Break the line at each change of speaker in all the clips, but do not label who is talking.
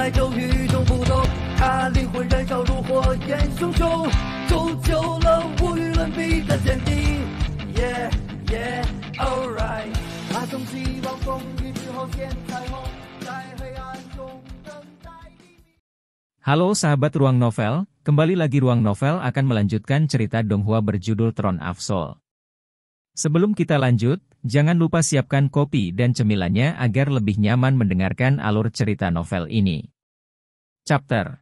来就与众不同，他灵魂燃烧如火焰熊熊，铸就了无与伦比的坚定。Yeah yeah alright， 他从希望风雨之后见彩虹，在黑暗中等待黎明。
Halo sahabat Ruang Novel, kembali lagi Ruang Novel akan melanjutkan cerita Donghua berjudul Throne of Soul. Sebelum kita lanjut, jangan lupa siapkan kopi dan cemilannya agar lebih nyaman mendengarkan alur cerita novel ini. Chapter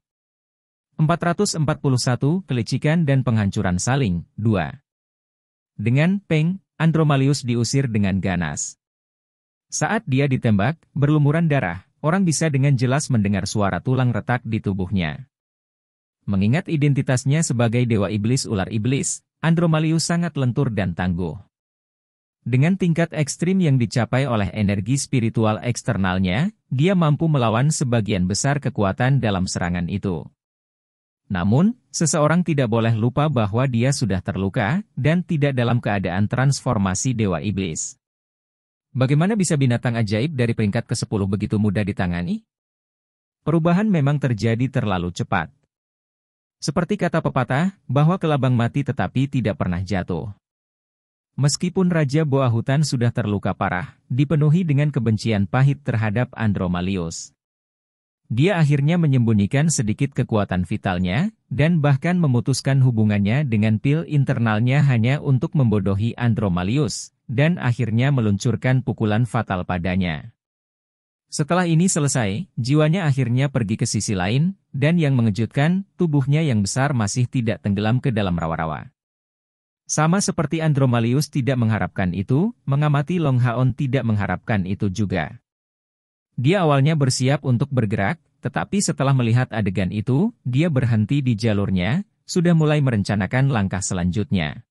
441, Kelicikan dan Penghancuran Saling, 2. Dengan Peng, Andromalius diusir dengan ganas. Saat dia ditembak, berlumuran darah, orang bisa dengan jelas mendengar suara tulang retak di tubuhnya. Mengingat identitasnya sebagai Dewa Iblis Ular Iblis, Andromalius sangat lentur dan tangguh. Dengan tingkat ekstrim yang dicapai oleh energi spiritual eksternalnya, dia mampu melawan sebagian besar kekuatan dalam serangan itu. Namun, seseorang tidak boleh lupa bahwa dia sudah terluka, dan tidak dalam keadaan transformasi Dewa Iblis. Bagaimana bisa binatang ajaib dari peringkat ke-10 begitu mudah ditangani? Perubahan memang terjadi terlalu cepat. Seperti kata pepatah, bahwa kelabang mati tetapi tidak pernah jatuh. Meskipun Raja Boa Hutan sudah terluka parah, dipenuhi dengan kebencian pahit terhadap Andromalius. Dia akhirnya menyembunyikan sedikit kekuatan vitalnya, dan bahkan memutuskan hubungannya dengan pil internalnya hanya untuk membodohi Andromalius, dan akhirnya meluncurkan pukulan fatal padanya. Setelah ini selesai, jiwanya akhirnya pergi ke sisi lain, dan yang mengejutkan, tubuhnya yang besar masih tidak tenggelam ke dalam rawa-rawa. Sama seperti Andromalius tidak mengharapkan itu, mengamati Long Haon tidak mengharapkan itu juga. Dia awalnya bersiap untuk bergerak, tetapi setelah melihat adegan itu, dia berhenti di jalurnya, sudah mulai merencanakan langkah selanjutnya.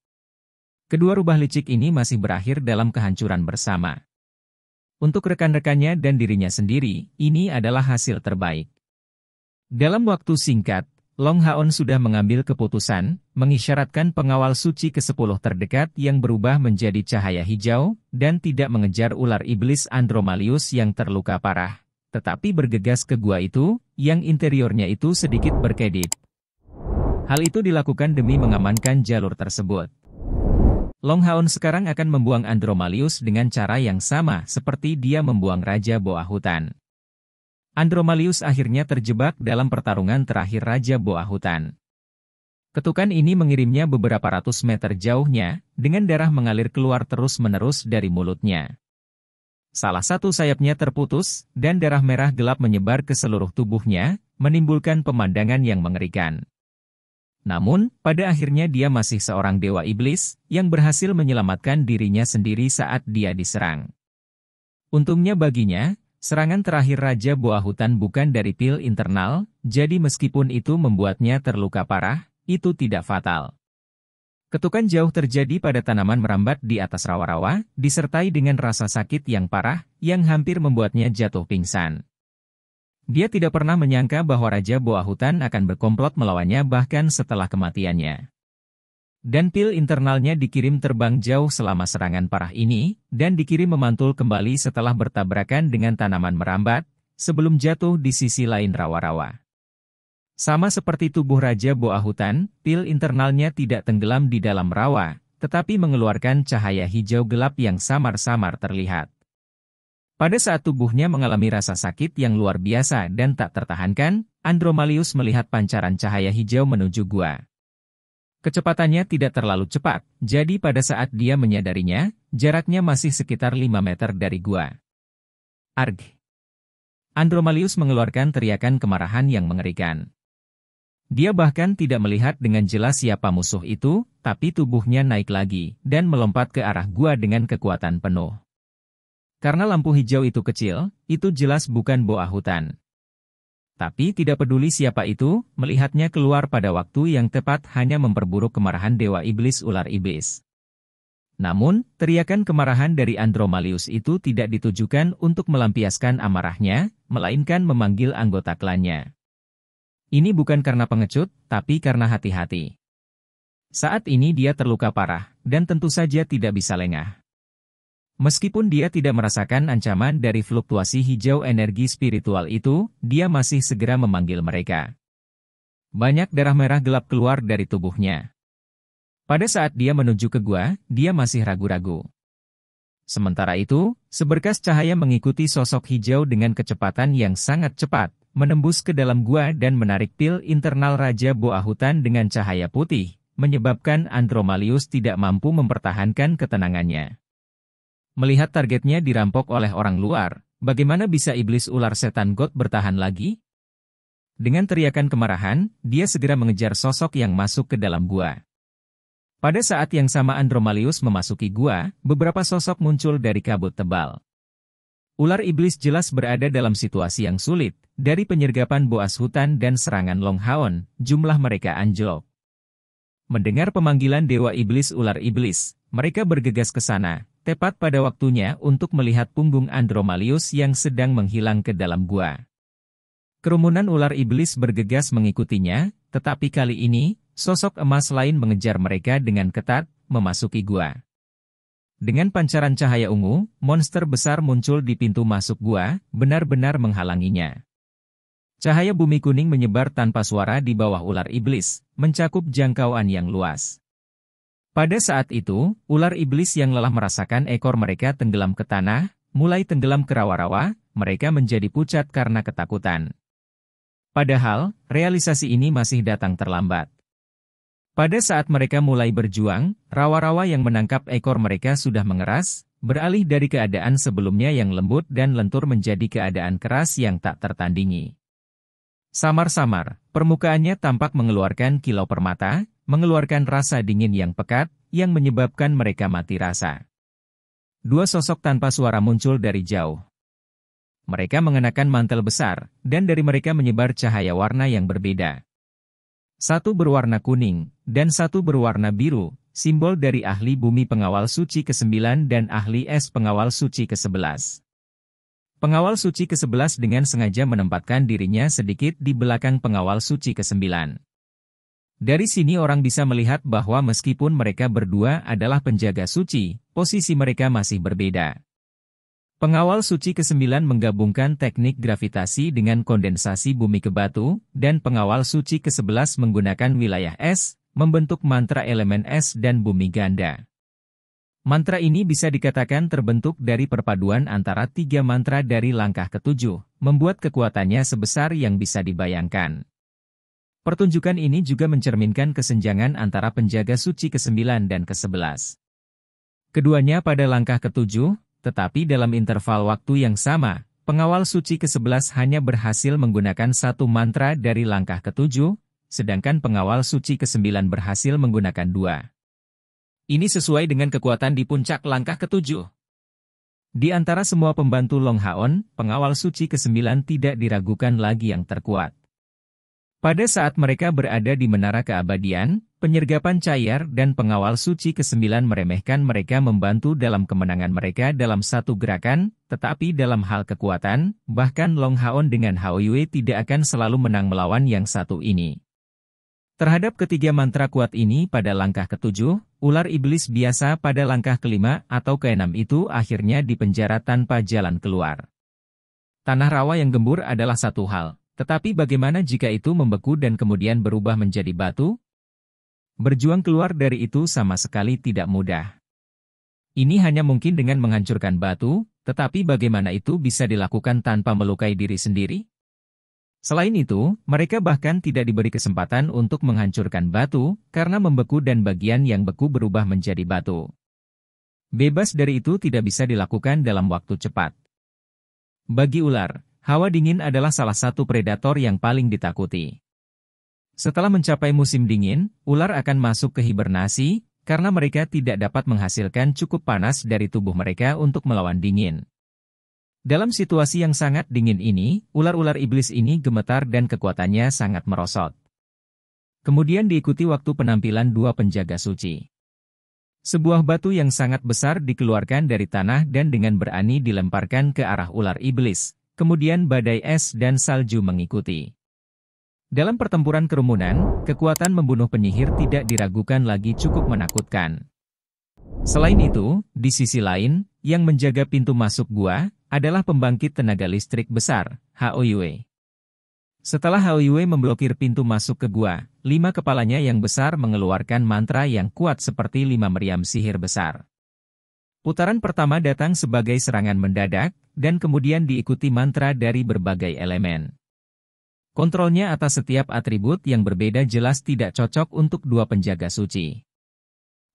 Kedua rubah licik ini masih berakhir dalam kehancuran bersama. Untuk rekan-rekannya dan dirinya sendiri, ini adalah hasil terbaik. Dalam waktu singkat, Long Haon sudah mengambil keputusan, mengisyaratkan pengawal suci ke-10 terdekat yang berubah menjadi cahaya hijau, dan tidak mengejar ular iblis Andromalius yang terluka parah, tetapi bergegas ke gua itu, yang interiornya itu sedikit berkedip. Hal itu dilakukan demi mengamankan jalur tersebut. Long Haon sekarang akan membuang Andromalius dengan cara yang sama seperti dia membuang Raja Boa Hutan. Andromalius akhirnya terjebak dalam pertarungan terakhir Raja Boa Hutan. Ketukan ini mengirimnya beberapa ratus meter jauhnya, dengan darah mengalir keluar terus-menerus dari mulutnya. Salah satu sayapnya terputus, dan darah merah gelap menyebar ke seluruh tubuhnya, menimbulkan pemandangan yang mengerikan. Namun, pada akhirnya dia masih seorang Dewa Iblis, yang berhasil menyelamatkan dirinya sendiri saat dia diserang. Untungnya baginya, serangan terakhir Raja Boa Hutan bukan dari pil internal, jadi meskipun itu membuatnya terluka parah, itu tidak fatal. Ketukan jauh terjadi pada tanaman merambat di atas rawa-rawa, disertai dengan rasa sakit yang parah, yang hampir membuatnya jatuh pingsan. Dia tidak pernah menyangka bahwa Raja Boa Hutan akan berkomplot melawannya bahkan setelah kematiannya. Dan pil internalnya dikirim terbang jauh selama serangan parah ini, dan dikirim memantul kembali setelah bertabrakan dengan tanaman merambat, sebelum jatuh di sisi lain rawa-rawa. Sama seperti tubuh Raja Boa Hutan, pil internalnya tidak tenggelam di dalam rawa, tetapi mengeluarkan cahaya hijau gelap yang samar-samar terlihat. Pada saat tubuhnya mengalami rasa sakit yang luar biasa dan tak tertahankan, Andromalius melihat pancaran cahaya hijau menuju gua. Kecepatannya tidak terlalu cepat, jadi pada saat dia menyadarinya, jaraknya masih sekitar 5 meter dari gua. Arg! Andromalius mengeluarkan teriakan kemarahan yang mengerikan. Dia bahkan tidak melihat dengan jelas siapa musuh itu, tapi tubuhnya naik lagi, dan melompat ke arah gua dengan kekuatan penuh. Karena lampu hijau itu kecil, itu jelas bukan Boa Hutan. Tapi tidak peduli siapa itu, melihatnya keluar pada waktu yang tepat hanya memperburuk kemarahan Dewa Iblis Ular Iblis. Namun, teriakan kemarahan dari Andromalius itu tidak ditujukan untuk melampiaskan amarahnya, melainkan memanggil anggota klannya. Ini bukan karena pengecut, tapi karena hati-hati. Saat ini dia terluka parah, dan tentu saja tidak bisa lengah. Meskipun dia tidak merasakan ancaman dari fluktuasi hijau energi spiritual itu, dia masih segera memanggil mereka. Banyak darah merah gelap keluar dari tubuhnya. Pada saat dia menuju ke gua, dia masih ragu-ragu. Sementara itu, seberkas cahaya mengikuti sosok hijau dengan kecepatan yang sangat cepat, menembus ke dalam gua dan menarik pil internal Raja Boa Hutan dengan cahaya putih, menyebabkan Andromalius tidak mampu mempertahankan ketenangannya. Melihat targetnya dirampok oleh orang luar, bagaimana bisa iblis ular setan God bertahan lagi? Dengan teriakan kemarahan, dia segera mengejar sosok yang masuk ke dalam gua. Pada saat yang sama Andromalius memasuki gua, beberapa sosok muncul dari kabut tebal. Ular iblis jelas berada dalam situasi yang sulit, dari penyergapan boas hutan dan serangan Longhaon, jumlah mereka anjlok. Mendengar pemanggilan Dewa Iblis ular iblis, mereka bergegas ke sana, tepat pada waktunya untuk melihat punggung Andromalius yang sedang menghilang ke dalam gua. Kerumunan ular iblis bergegas mengikutinya, tetapi kali ini, sosok emas lain mengejar mereka dengan ketat, memasuki gua. Dengan pancaran cahaya ungu, monster besar muncul di pintu masuk gua, benar-benar menghalanginya. Cahaya bumi kuning menyebar tanpa suara di bawah ular iblis, mencakup jangkauan yang luas. Pada saat itu, ular iblis yang lelah merasakan ekor mereka tenggelam ke tanah, mulai tenggelam ke rawa-rawa, mereka menjadi pucat karena ketakutan. Padahal, realisasi ini masih datang terlambat. Pada saat mereka mulai berjuang, rawa-rawa yang menangkap ekor mereka sudah mengeras, beralih dari keadaan sebelumnya yang lembut dan lentur menjadi keadaan keras yang tak tertandingi. Samar-samar, permukaannya tampak mengeluarkan kilau permata, mengeluarkan rasa dingin yang pekat, yang menyebabkan mereka mati rasa. Dua sosok tanpa suara muncul dari jauh. Mereka mengenakan mantel besar, dan dari mereka menyebar cahaya warna yang berbeda. Satu berwarna kuning, dan satu berwarna biru, simbol dari ahli bumi pengawal suci ke-9 dan ahli es pengawal suci ke-11. Pengawal suci ke-11 dengan sengaja menempatkan dirinya sedikit di belakang pengawal suci ke-9. Dari sini orang bisa melihat bahwa meskipun mereka berdua adalah penjaga suci, posisi mereka masih berbeda. Pengawal suci ke-9 menggabungkan teknik gravitasi dengan kondensasi bumi ke batu, dan pengawal suci ke-11 menggunakan wilayah es, membentuk mantra elemen es dan bumi ganda. Mantra ini bisa dikatakan terbentuk dari perpaduan antara 3 mantra dari langkah ke-7, membuat kekuatannya sebesar yang bisa dibayangkan. Pertunjukan ini juga mencerminkan kesenjangan antara penjaga suci ke-9 dan ke-11. Keduanya pada langkah ke-7, tetapi dalam interval waktu yang sama, pengawal suci ke-11 hanya berhasil menggunakan 1 mantra dari langkah ke-7, sedangkan pengawal suci ke-9 berhasil menggunakan 2. Ini sesuai dengan kekuatan di puncak langkah ke-7. Di antara semua pembantu Longhaon, pengawal suci ke-9 tidak diragukan lagi yang terkuat. Pada saat mereka berada di menara keabadian, penyergapan cair dan pengawal suci ke-9 meremehkan mereka membantu dalam kemenangan mereka dalam satu gerakan, tetapi dalam hal kekuatan, bahkan Longhaon dengan Hao Yue tidak akan selalu menang melawan yang satu ini. Terhadap ketiga mantra kuat ini pada langkah ke-7, ular iblis biasa pada langkah ke-5 atau ke-6 itu akhirnya dipenjara tanpa jalan keluar. Tanah rawa yang gembur adalah satu hal, tetapi bagaimana jika itu membeku dan kemudian berubah menjadi batu? Berjuang keluar dari itu sama sekali tidak mudah. Ini hanya mungkin dengan menghancurkan batu, tetapi bagaimana itu bisa dilakukan tanpa melukai diri sendiri? Selain itu, mereka bahkan tidak diberi kesempatan untuk menghancurkan batu, karena membeku dan bagian yang beku berubah menjadi batu. Bebas dari itu tidak bisa dilakukan dalam waktu cepat. Bagi ular, hawa dingin adalah salah satu predator yang paling ditakuti. Setelah mencapai musim dingin, ular akan masuk ke hibernasi, karena mereka tidak dapat menghasilkan cukup panas dari tubuh mereka untuk melawan dingin. Dalam situasi yang sangat dingin ini, ular-ular iblis ini gemetar dan kekuatannya sangat merosot. Kemudian diikuti waktu penampilan 2 penjaga suci. Sebuah batu yang sangat besar dikeluarkan dari tanah dan dengan berani dilemparkan ke arah ular iblis, kemudian badai es dan salju mengikuti. Dalam pertempuran kerumunan, kekuatan membunuh penyihir tidak diragukan lagi cukup menakutkan. Selain itu, di sisi lain, yang menjaga pintu masuk gua, adalah pembangkit tenaga listrik besar, HOYUE. Setelah HOYUE memblokir pintu masuk ke gua, 5 kepalanya yang besar mengeluarkan mantra yang kuat seperti 5 meriam sihir besar. Putaran pertama datang sebagai serangan mendadak, dan kemudian diikuti mantra dari berbagai elemen. Kontrolnya atas setiap atribut yang berbeda jelas tidak cocok untuk 2 penjaga suci.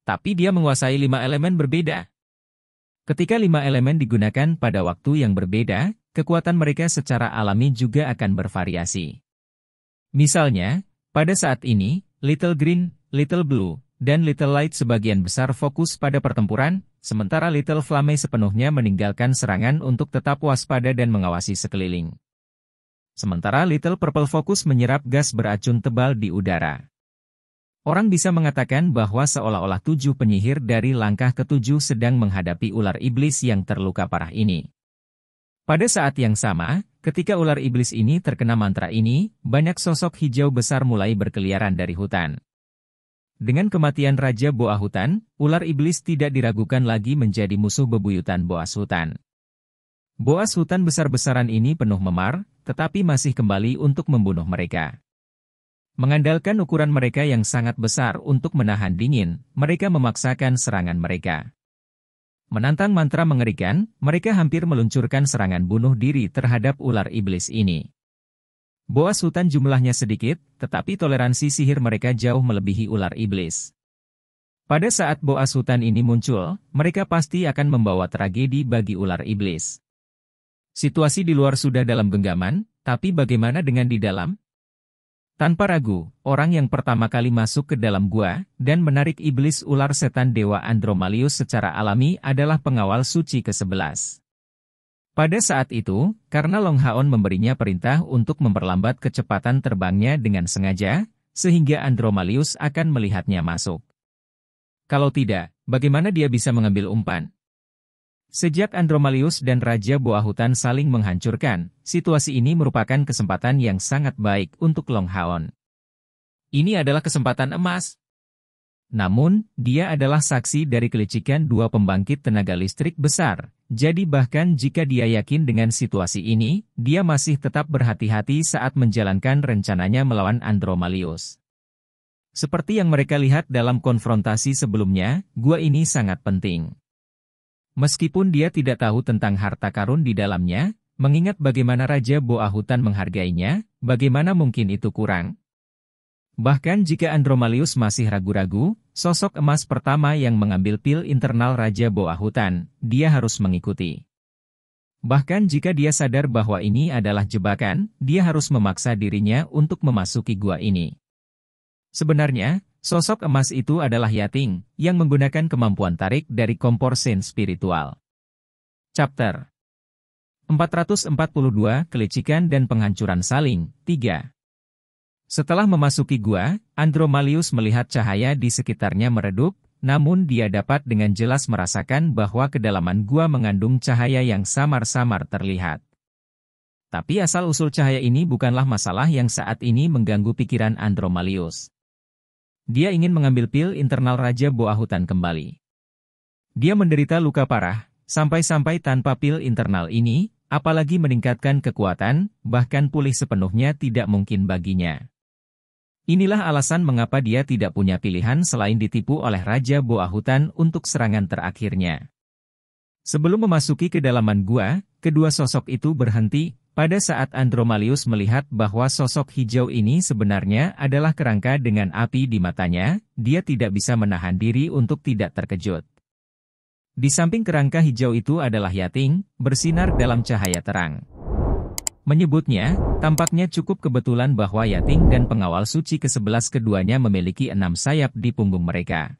Tapi dia menguasai 5 elemen berbeda. Ketika 5 elemen digunakan pada waktu yang berbeda, kekuatan mereka secara alami juga akan bervariasi. Misalnya, pada saat ini, Little Green, Little Blue, dan Little Light sebagian besar fokus pada pertempuran, sementara Little Flame sepenuhnya meninggalkan serangan untuk tetap waspada dan mengawasi sekeliling. Sementara Little Purple fokus menyerap gas beracun tebal di udara. Orang bisa mengatakan bahwa seolah-olah 7 penyihir dari langkah ke-7 sedang menghadapi ular iblis yang terluka parah ini. Pada saat yang sama, ketika ular iblis ini terkena mantra ini, banyak sosok hijau besar mulai berkeliaran dari hutan. Dengan kematian Raja Boa Hutan, ular iblis tidak diragukan lagi menjadi musuh bebuyutan Boas Hutan. Boas Hutan besar-besaran ini penuh memar, tetapi masih kembali untuk membunuh mereka. Mengandalkan ukuran mereka yang sangat besar untuk menahan dingin, mereka memaksakan serangan mereka. Menantang mantra mengerikan, mereka hampir meluncurkan serangan bunuh diri terhadap ular iblis ini. Boas Hutan jumlahnya sedikit, tetapi toleransi sihir mereka jauh melebihi ular iblis. Pada saat Boas Hutan ini muncul, mereka pasti akan membawa tragedi bagi ular iblis. Situasi di luar sudah dalam genggaman, tapi bagaimana dengan di dalam? Tanpa ragu, orang yang pertama kali masuk ke dalam gua, dan menarik iblis ular setan Dewa Andromalius secara alami adalah pengawal suci ke-11. Pada saat itu, karena Long Haon memberinya perintah untuk memperlambat kecepatan terbangnya dengan sengaja, sehingga Andromalius akan melihatnya masuk. Kalau tidak, bagaimana dia bisa mengambil umpan? Sejak Andromalius dan Raja Boa Hutan saling menghancurkan, situasi ini merupakan kesempatan yang sangat baik untuk Long Haon. Ini adalah kesempatan emas. Namun, dia adalah saksi dari kelicikan 2 pembangkit tenaga listrik besar, jadi bahkan jika dia yakin dengan situasi ini, dia masih tetap berhati-hati saat menjalankan rencananya melawan Andromalius. Seperti yang mereka lihat dalam konfrontasi sebelumnya, gua ini sangat penting. Meskipun dia tidak tahu tentang harta karun di dalamnya, mengingat bagaimana Raja Boa Hutan menghargainya, bagaimana mungkin itu kurang? Bahkan jika Andromalius masih ragu-ragu, sosok emas pertama yang mengambil pil internal Raja Boa Hutan, dia harus mengikuti. Bahkan jika dia sadar bahwa ini adalah jebakan, dia harus memaksa dirinya untuk memasuki gua ini. Sebenarnya, sosok emas itu adalah Yating, yang menggunakan kemampuan tarik dari kompor sen spiritual. Chapter 442 Kelicikan dan Penghancuran Saling, 3. Setelah memasuki gua, Andromalius melihat cahaya di sekitarnya meredup, namun dia dapat dengan jelas merasakan bahwa kedalaman gua mengandung cahaya yang samar-samar terlihat. Tapi asal-usul cahaya ini bukanlah masalah yang saat ini mengganggu pikiran Andromalius. Dia ingin mengambil pil internal Raja Boa Hutan kembali. Dia menderita luka parah, sampai-sampai tanpa pil internal ini, apalagi meningkatkan kekuatan, bahkan pulih sepenuhnya tidak mungkin baginya. Inilah alasan mengapa dia tidak punya pilihan selain ditipu oleh Raja Boa Hutan untuk serangan terakhirnya. Sebelum memasuki kedalaman gua, kedua sosok itu berhenti. Pada saat Andromalius melihat bahwa sosok hijau ini sebenarnya adalah kerangka dengan api di matanya, dia tidak bisa menahan diri untuk tidak terkejut. Di samping kerangka hijau itu adalah Yating, bersinar dalam cahaya terang. Menyebutnya, tampaknya cukup kebetulan bahwa Yating dan pengawal suci ke-11 keduanya memiliki 6 sayap di punggung mereka.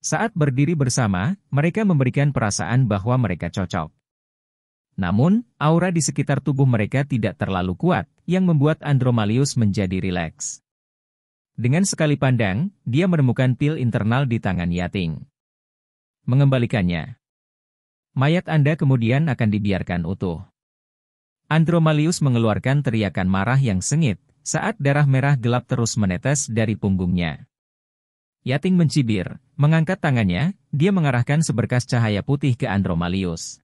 Saat berdiri bersama, mereka memberikan perasaan bahwa mereka cocok. Namun, aura di sekitar tubuh mereka tidak terlalu kuat, yang membuat Andromalius menjadi rileks. Dengan sekali pandang, dia menemukan pil internal di tangan Yating. Mengembalikannya. Mayat Anda kemudian akan dibiarkan utuh. Andromalius mengeluarkan teriakan marah yang sengit, saat darah merah gelap terus menetes dari punggungnya. Yating mencibir, mengangkat tangannya, dia mengarahkan seberkas cahaya putih ke Andromalius.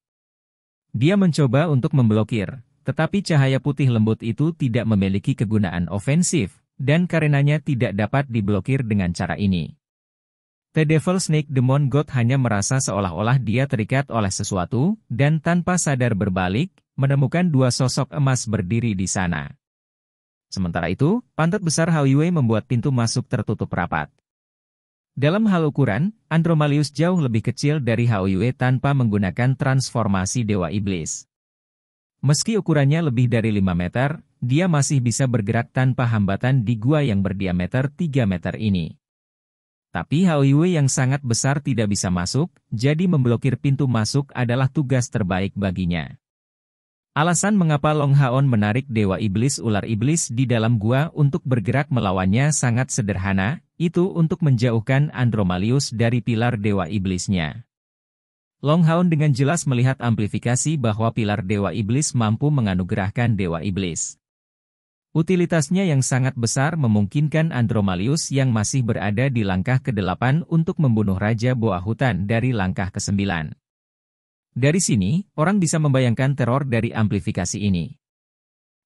Dia mencoba untuk memblokir, tetapi cahaya putih lembut itu tidak memiliki kegunaan ofensif, dan karenanya tidak dapat diblokir dengan cara ini. The Devil Snake Demon God hanya merasa seolah-olah dia terikat oleh sesuatu, dan tanpa sadar berbalik, menemukan dua sosok emas berdiri di sana. Sementara itu, pantat besar Hao Yue membuat pintu masuk tertutup rapat. Dalam hal ukuran, Andromalius jauh lebih kecil dari Hao Yue tanpa menggunakan transformasi Dewa Iblis. Meski ukurannya lebih dari 5 meter, dia masih bisa bergerak tanpa hambatan di gua yang berdiameter 3 meter ini. Tapi Hao Yue yang sangat besar tidak bisa masuk, jadi memblokir pintu masuk adalah tugas terbaik baginya. Alasan mengapa Long Haon menarik Dewa Iblis Ular Iblis di dalam gua untuk bergerak melawannya sangat sederhana, itu untuk menjauhkan Andromalius dari pilar Dewa Iblisnya. Long Haon dengan jelas melihat amplifikasi bahwa pilar Dewa Iblis mampu menganugerahkan Dewa Iblis. Utilitasnya yang sangat besar memungkinkan Andromalius yang masih berada di langkah ke-8 untuk membunuh Raja Boa Hutan dari langkah ke-9. Dari sini, orang bisa membayangkan teror dari amplifikasi ini.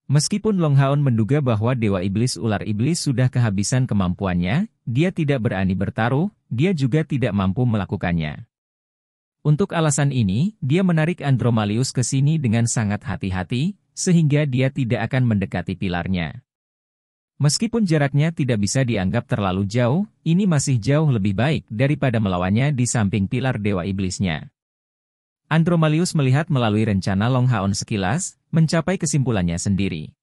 Meskipun Long Haon menduga bahwa Dewa Iblis Ular Iblis sudah kehabisan kemampuannya, dia tidak berani bertaruh, dia juga tidak mampu melakukannya. Untuk alasan ini, dia menarik Andromalius ke sini dengan sangat hati-hati, sehingga dia tidak akan mendekati pilarnya. Meskipun jaraknya tidak bisa dianggap terlalu jauh, ini masih jauh lebih baik daripada melawannya di samping pilar Dewa Iblisnya. Andromalius melihat melalui rencana Long Haon sekilas, mencapai kesimpulannya sendiri.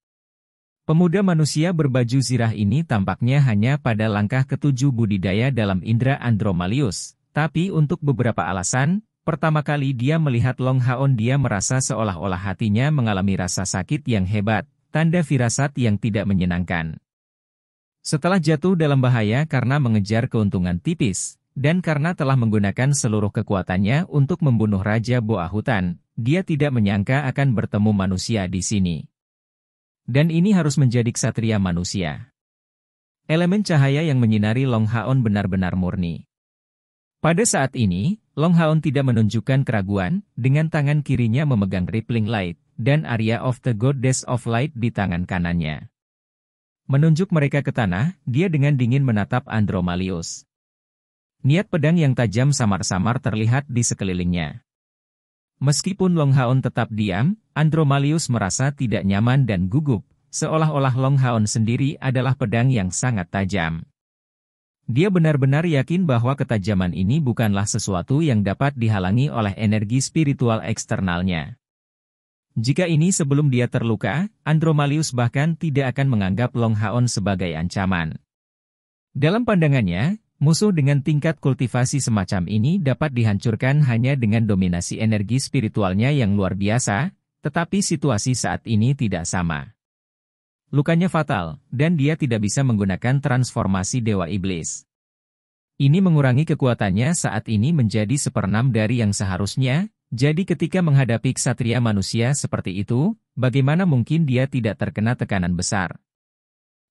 Pemuda manusia berbaju zirah ini tampaknya hanya pada langkah ke-7 budidaya dalam indera Andromalius, tapi untuk beberapa alasan, pertama kali dia melihat Long Haon dia merasa seolah-olah hatinya mengalami rasa sakit yang hebat, tanda firasat yang tidak menyenangkan. Setelah jatuh dalam bahaya karena mengejar keuntungan tipis, dan karena telah menggunakan seluruh kekuatannya untuk membunuh Raja Boa Hutan, dia tidak menyangka akan bertemu manusia di sini. Dan ini harus menjadi ksatria manusia. Elemen cahaya yang menyinari Long Haon benar-benar murni. Pada saat ini, Long Haon tidak menunjukkan keraguan, dengan tangan kirinya memegang Rippling Light, dan Area of the Goddess of Light di tangan kanannya. Menunjuk mereka ke tanah, dia dengan dingin menatap Andromalius. Niat pedang yang tajam samar-samar terlihat di sekelilingnya. Meskipun Long Haon tetap diam, Andromalius merasa tidak nyaman dan gugup, seolah-olah Long Haon sendiri adalah pedang yang sangat tajam. Dia benar-benar yakin bahwa ketajaman ini bukanlah sesuatu yang dapat dihalangi oleh energi spiritual eksternalnya. Jika ini sebelum dia terluka, Andromalius bahkan tidak akan menganggap Long Haon sebagai ancaman. Dalam pandangannya, musuh dengan tingkat kultivasi semacam ini dapat dihancurkan hanya dengan dominasi energi spiritualnya yang luar biasa, tetapi situasi saat ini tidak sama. Lukanya fatal, dan dia tidak bisa menggunakan transformasi Dewa Iblis. Ini mengurangi kekuatannya saat ini menjadi 1/6 dari yang seharusnya, jadi ketika menghadapi ksatria manusia seperti itu, bagaimana mungkin dia tidak terkena tekanan besar?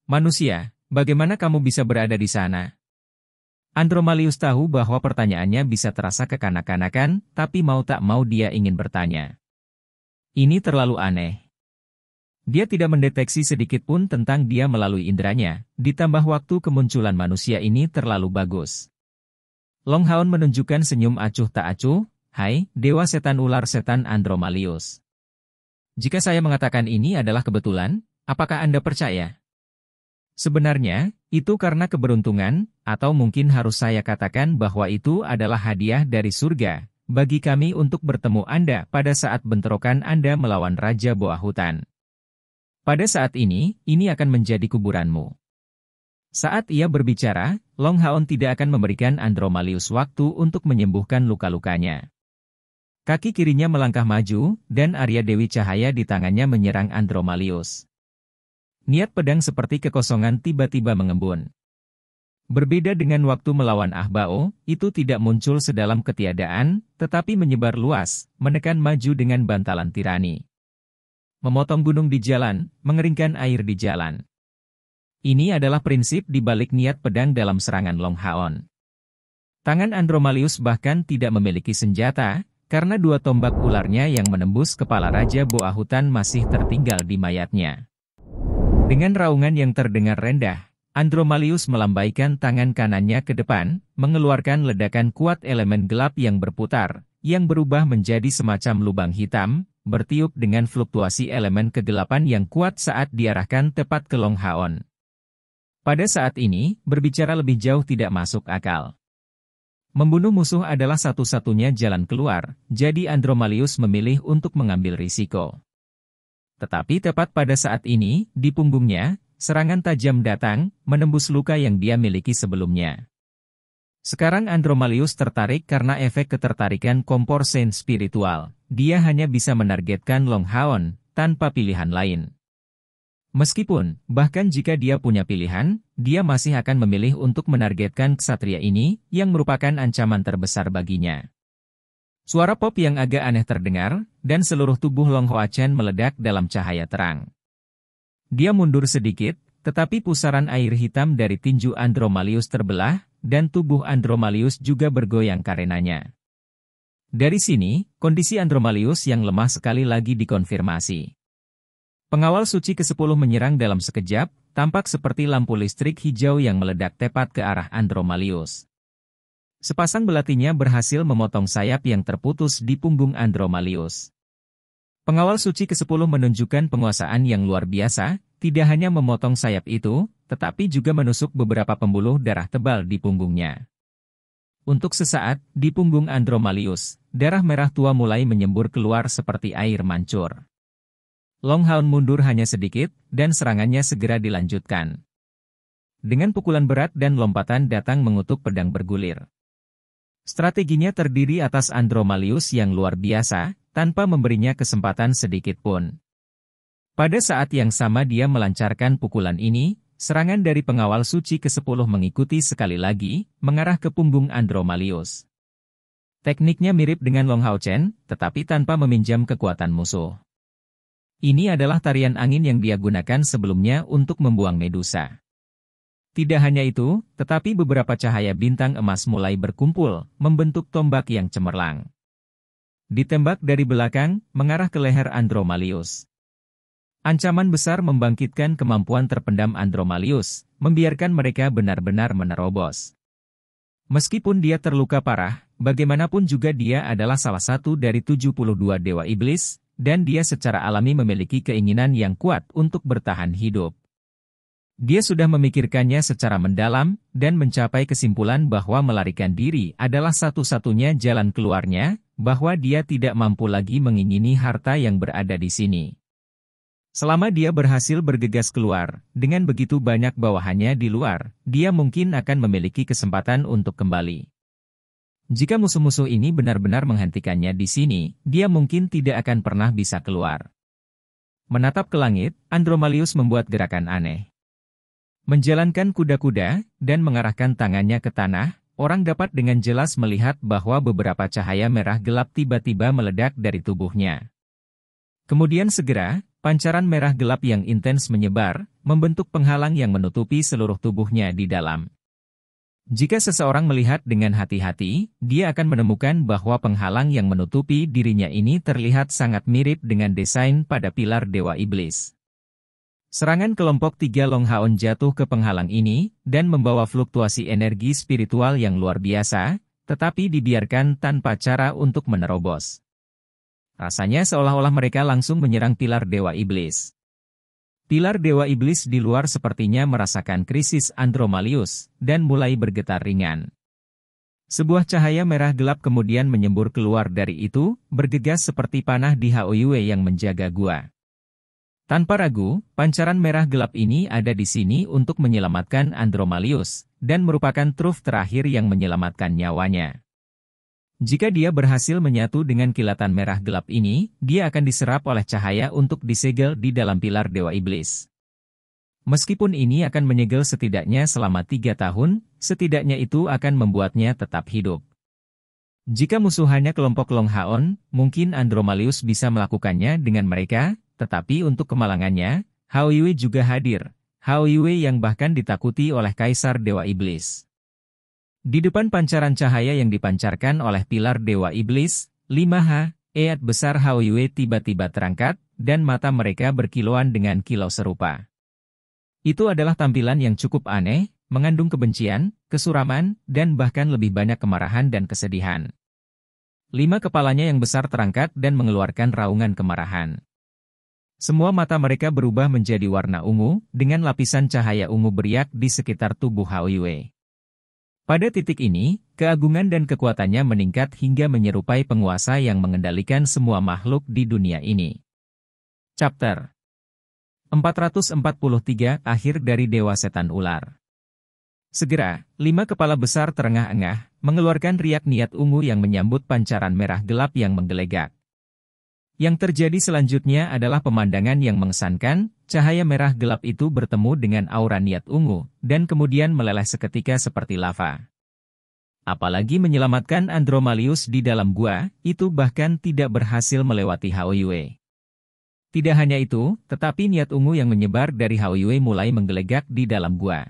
Manusia, bagaimana kamu bisa berada di sana? Andromalius tahu bahwa pertanyaannya bisa terasa kekanak-kanakan, tapi mau tak mau dia ingin bertanya. Ini terlalu aneh. Dia tidak mendeteksi sedikit pun tentang dia melalui inderanya, ditambah waktu kemunculan manusia ini terlalu bagus. Long Haon menunjukkan senyum acuh tak acuh, "Hai, Dewa Setan Ular Setan Andromalius. Jika saya mengatakan ini adalah kebetulan, apakah Anda percaya?" Sebenarnya, itu karena keberuntungan, atau mungkin harus saya katakan bahwa itu adalah hadiah dari surga, bagi kami untuk bertemu Anda pada saat bentrokan Anda melawan Raja Boa Hutan. Pada saat ini akan menjadi kuburanmu. Saat ia berbicara, Long Haon tidak akan memberikan Andromalius waktu untuk menyembuhkan luka-lukanya. Kaki kirinya melangkah maju, dan Arya Dewi Cahaya di tangannya menyerang Andromalius. Niat pedang seperti kekosongan tiba-tiba mengembun. Berbeda dengan waktu melawan Ahbao, itu tidak muncul sedalam ketiadaan, tetapi menyebar luas, menekan maju dengan bantalan tirani. Memotong gunung di jalan, mengeringkan air di jalan. Ini adalah prinsip di balik niat pedang dalam serangan Long Haon. Tangan Andromalius bahkan tidak memiliki senjata, karena dua tombak ularnya yang menembus kepala Raja Boa Hutan masih tertinggal di mayatnya. Dengan raungan yang terdengar rendah, Andromalius melambaikan tangan kanannya ke depan, mengeluarkan ledakan kuat elemen gelap yang berputar, yang berubah menjadi semacam lubang hitam, bertiup dengan fluktuasi elemen kegelapan yang kuat saat diarahkan tepat ke Long Haon. Pada saat ini, berbicara lebih jauh tidak masuk akal. Membunuh musuh adalah satu-satunya jalan keluar, jadi Andromalius memilih untuk mengambil risiko. Tetapi tepat pada saat ini, di punggungnya, serangan tajam datang, menembus luka yang dia miliki sebelumnya. Sekarang Andromalius tertarik karena efek ketertarikan kompor sen spiritual. Dia hanya bisa menargetkan Long Haon, tanpa pilihan lain. Meskipun, bahkan jika dia punya pilihan, dia masih akan memilih untuk menargetkan ksatria ini, yang merupakan ancaman terbesar baginya. Suara pop yang agak aneh terdengar, dan seluruh tubuh Long Hoa Chen meledak dalam cahaya terang. Dia mundur sedikit, tetapi pusaran air hitam dari tinju Andromalius terbelah, dan tubuh Andromalius juga bergoyang karenanya. Dari sini, kondisi Andromalius yang lemah sekali lagi dikonfirmasi. Pengawal suci ke-10 menyerang dalam sekejap, tampak seperti lampu listrik hijau yang meledak tepat ke arah Andromalius. Sepasang belatinya berhasil memotong sayap yang terputus di punggung Andromalius. Pengawal suci ke-10 menunjukkan penguasaan yang luar biasa, tidak hanya memotong sayap itu, tetapi juga menusuk beberapa pembuluh darah tebal di punggungnya. Untuk sesaat, di punggung Andromalius, darah merah tua mulai menyembur keluar seperti air mancur. Long Haon mundur hanya sedikit, dan serangannya segera dilanjutkan. Dengan pukulan berat dan lompatan datang mengutuk pedang bergulir. Strateginya terdiri atas Andromalius yang luar biasa, tanpa memberinya kesempatan sedikit pun. Pada saat yang sama dia melancarkan pukulan ini, serangan dari pengawal suci ke-10 mengikuti sekali lagi, mengarah ke punggung Andromalius. Tekniknya mirip dengan Long Hao Chen, tetapi tanpa meminjam kekuatan musuh. Ini adalah tarian angin yang dia gunakan sebelumnya untuk membuang Medusa. Tidak hanya itu, tetapi beberapa cahaya bintang emas mulai berkumpul, membentuk tombak yang cemerlang. Ditembak dari belakang, mengarah ke leher Andromalius. Ancaman besar membangkitkan kemampuan terpendam Andromalius, membiarkan mereka benar-benar menerobos. Meskipun dia terluka parah, bagaimanapun juga dia adalah salah satu dari 72 Dewa Iblis, dan dia secara alami memiliki keinginan yang kuat untuk bertahan hidup. Dia sudah memikirkannya secara mendalam, dan mencapai kesimpulan bahwa melarikan diri adalah satu-satunya jalan keluarnya, bahwa dia tidak mampu lagi mengingini harta yang berada di sini. Selama dia berhasil bergegas keluar, dengan begitu banyak bawahannya di luar, dia mungkin akan memiliki kesempatan untuk kembali. Jika musuh-musuh ini benar-benar menghentikannya di sini, dia mungkin tidak akan pernah bisa keluar. Menatap ke langit, Andromalius membuat gerakan aneh. Menjalankan kuda-kuda, dan mengarahkan tangannya ke tanah, orang dapat dengan jelas melihat bahwa beberapa cahaya merah gelap tiba-tiba meledak dari tubuhnya. Kemudian segera, pancaran merah gelap yang intens menyebar, membentuk penghalang yang menutupi seluruh tubuhnya di dalam. Jika seseorang melihat dengan hati-hati, dia akan menemukan bahwa penghalang yang menutupi dirinya ini terlihat sangat mirip dengan desain pada pilar Dewa Iblis. Serangan kelompok 3 Long Haon jatuh ke penghalang ini, dan membawa fluktuasi energi spiritual yang luar biasa, tetapi dibiarkan tanpa cara untuk menerobos. Rasanya seolah-olah mereka langsung menyerang pilar Dewa Iblis. Pilar Dewa Iblis di luar sepertinya merasakan krisis Andromalius, dan mulai bergetar ringan. Sebuah cahaya merah gelap kemudian menyembur keluar dari itu, bergegas seperti panah di Haoyue yang menjaga gua. Tanpa ragu, pancaran merah gelap ini ada di sini untuk menyelamatkan Andromalius, dan merupakan truf terakhir yang menyelamatkan nyawanya. Jika dia berhasil menyatu dengan kilatan merah gelap ini, dia akan diserap oleh cahaya untuk disegel di dalam pilar Dewa Iblis. Meskipun ini akan menyegel setidaknya selama 3 tahun, setidaknya itu akan membuatnya tetap hidup. Jika musuh hanya kelompok Long Haon, mungkin Andromalius bisa melakukannya dengan mereka, tetapi untuk kemalangannya, Haoyue juga hadir, Haoyue yang bahkan ditakuti oleh Kaisar Dewa Iblis. Di depan pancaran cahaya yang dipancarkan oleh pilar Dewa Iblis, 5H, Eat besar Haoyue tiba-tiba terangkat, dan mata mereka berkilauan dengan kilau serupa. Itu adalah tampilan yang cukup aneh, mengandung kebencian, kesuraman, dan bahkan lebih banyak kemarahan dan kesedihan. 5 kepalanya yang besar terangkat dan mengeluarkan raungan kemarahan. Semua mata mereka berubah menjadi warna ungu, dengan lapisan cahaya ungu beriak di sekitar tubuh Haoyue. Pada titik ini, keagungan dan kekuatannya meningkat hingga menyerupai penguasa yang mengendalikan semua makhluk di dunia ini. Chapter 443 Akhir dari Dewa Setan Ular. Segera, 5 kepala besar terengah-engah, mengeluarkan riak niat ungu yang menyambut pancaran merah gelap yang menggelegak. Yang terjadi selanjutnya adalah pemandangan yang mengesankan, cahaya merah gelap itu bertemu dengan aura niat ungu, dan kemudian meleleh seketika seperti lava. Apalagi menyelamatkan Andromalius di dalam gua, itu bahkan tidak berhasil melewati Haoyue. Tidak hanya itu, tetapi niat ungu yang menyebar dari Haoyue mulai menggelegak di dalam gua.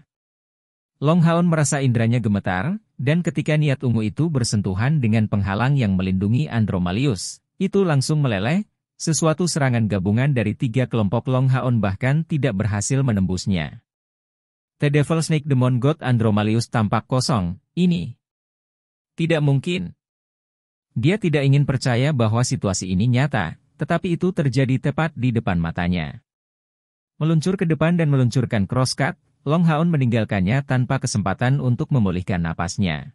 Long Haon merasa indranya gemetar, dan ketika niat ungu itu bersentuhan dengan penghalang yang melindungi Andromalius, itu langsung meleleh, sesuatu serangan gabungan dari 3 kelompok Long Haon bahkan tidak berhasil menembusnya. The Devil Snake Demon God Andromalius tampak kosong, ini tidak mungkin. Dia tidak ingin percaya bahwa situasi ini nyata, tetapi itu terjadi tepat di depan matanya. Meluncur ke depan dan meluncurkan crosscut, Long Haon meninggalkannya tanpa kesempatan untuk memulihkan napasnya.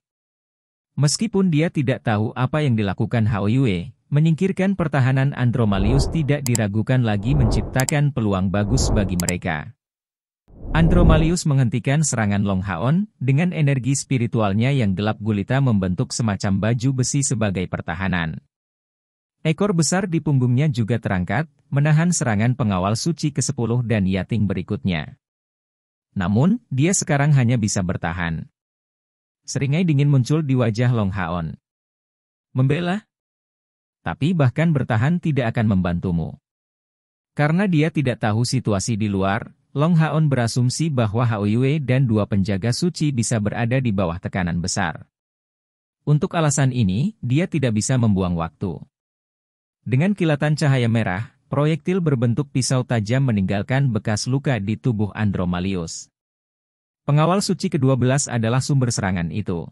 Meskipun dia tidak tahu apa yang dilakukan Haoyue, menyingkirkan pertahanan Andromalius tidak diragukan lagi menciptakan peluang bagus bagi mereka. Andromalius menghentikan serangan Long Haon, dengan energi spiritualnya yang gelap gulita membentuk semacam baju besi sebagai pertahanan. Ekor besar di punggungnya juga terangkat, menahan serangan pengawal suci ke-10 dan Yating berikutnya. Namun, dia sekarang hanya bisa bertahan. Seringai dingin muncul di wajah Long Haon. Membela? Tapi bahkan bertahan tidak akan membantumu. Karena dia tidak tahu situasi di luar, Long Haon berasumsi bahwa Haoyue dan 2 penjaga suci bisa berada di bawah tekanan besar. Untuk alasan ini, dia tidak bisa membuang waktu. Dengan kilatan cahaya merah, proyektil berbentuk pisau tajam meninggalkan bekas luka di tubuh Andromalius. Pengawal suci ke-12 adalah sumber serangan itu.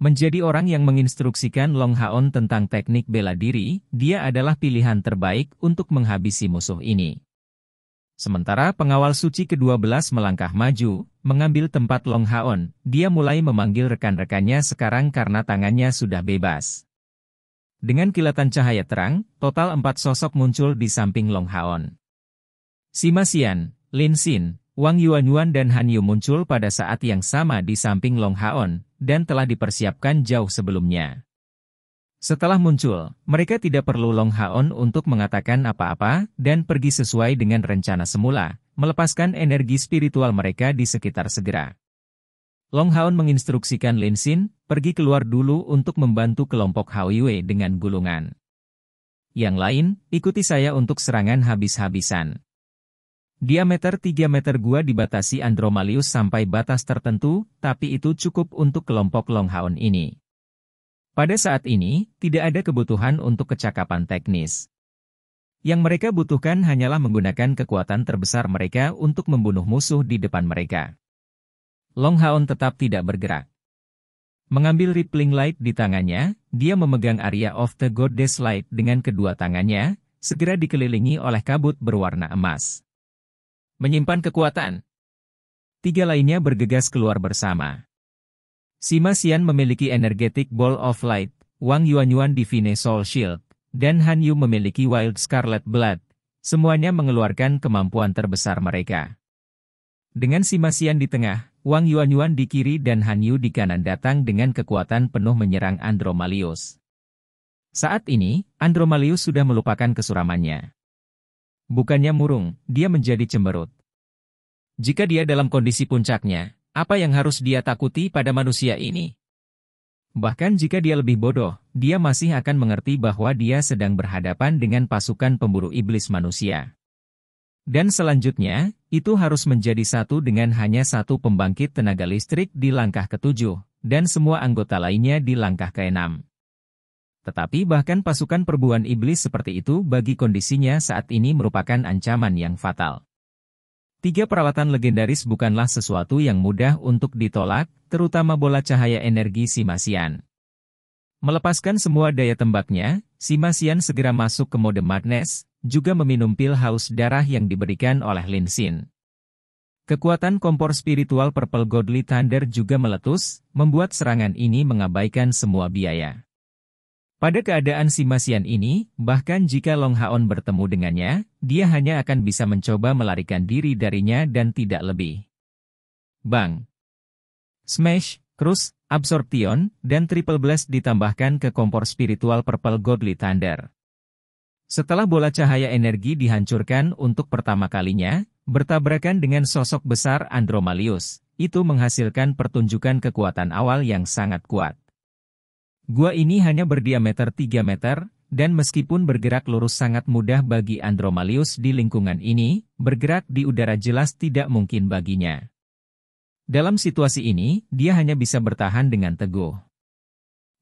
Menjadi orang yang menginstruksikan Long Haon tentang teknik bela diri, dia adalah pilihan terbaik untuk menghabisi musuh ini. Sementara pengawal suci ke-12 melangkah maju, mengambil tempat Long Haon, dia mulai memanggil rekan-rekannya sekarang karena tangannya sudah bebas. Dengan kilatan cahaya terang, total 4 sosok muncul di samping Long Haon. Sima Xian, Lin Xin, Wang Yuanyuan dan Han Yu muncul pada saat yang sama di samping Long Haon, dan telah dipersiapkan jauh sebelumnya. Setelah muncul, mereka tidak perlu Long Haon untuk mengatakan apa-apa, dan pergi sesuai dengan rencana semula, melepaskan energi spiritual mereka di sekitar segera. Long Haon menginstruksikan Lin Xin, pergi keluar dulu untuk membantu kelompok Haoyue dengan gulungan. Yang lain, ikuti saya untuk serangan habis-habisan. Diameter 3 meter gua dibatasi Andromalius sampai batas tertentu, tapi itu cukup untuk kelompok Long Haon ini. Pada saat ini, tidak ada kebutuhan untuk kecakapan teknis. Yang mereka butuhkan hanyalah menggunakan kekuatan terbesar mereka untuk membunuh musuh di depan mereka. Long Haon tetap tidak bergerak. Mengambil Rippling Light di tangannya, dia memegang Area of the Goddess Light dengan kedua tangannya, segera dikelilingi oleh kabut berwarna emas. Menyimpan kekuatan. 3 lainnya bergegas keluar bersama. Sima Xian memiliki Energetic Ball of Light, Wang Yuanyuan Divine Soul Shield, dan Han Yu memiliki Wild Scarlet Blood. Semuanya mengeluarkan kemampuan terbesar mereka. Dengan Sima Xian di tengah, Wang Yuanyuan di kiri dan Han Yu di kanan datang dengan kekuatan penuh menyerang Andromalius. Saat ini, Andromalius sudah melupakan kesuramannya. Bukannya murung, dia menjadi cemberut. Jika dia dalam kondisi puncaknya, apa yang harus dia takuti pada manusia ini? Bahkan jika dia lebih bodoh, dia masih akan mengerti bahwa dia sedang berhadapan dengan pasukan pemburu iblis manusia. Dan selanjutnya, itu harus menjadi satu dengan hanya 1 pembangkit tenaga listrik di langkah ke-7, dan semua anggota lainnya di langkah ke-6. Tetapi bahkan pasukan perburuan iblis seperti itu bagi kondisinya saat ini merupakan ancaman yang fatal. 3 peralatan legendaris bukanlah sesuatu yang mudah untuk ditolak, terutama bola cahaya energi Simasian. Melepaskan semua daya tembaknya, Simasian segera masuk ke mode madness, juga meminum pil haus darah yang diberikan oleh Lin Xin. Kekuatan kompor spiritual Purple Godly Thunder juga meletus, membuat serangan ini mengabaikan semua biaya. Pada keadaan Simasian ini, bahkan jika Long Haon bertemu dengannya, dia hanya akan bisa mencoba melarikan diri darinya dan tidak lebih. Bang! Smash, Crush, Absorption, dan Triple Blast ditambahkan ke kompor spiritual Purple Godly Thunder. Setelah bola cahaya energi dihancurkan untuk pertama kalinya, bertabrakan dengan sosok besar Andromalius, itu menghasilkan pertunjukan kekuatan awal yang sangat kuat. Gua ini hanya berdiameter 3 meter, dan meskipun bergerak lurus sangat mudah bagi Andromalius di lingkungan ini, bergerak di udara jelas tidak mungkin baginya. Dalam situasi ini, dia hanya bisa bertahan dengan teguh.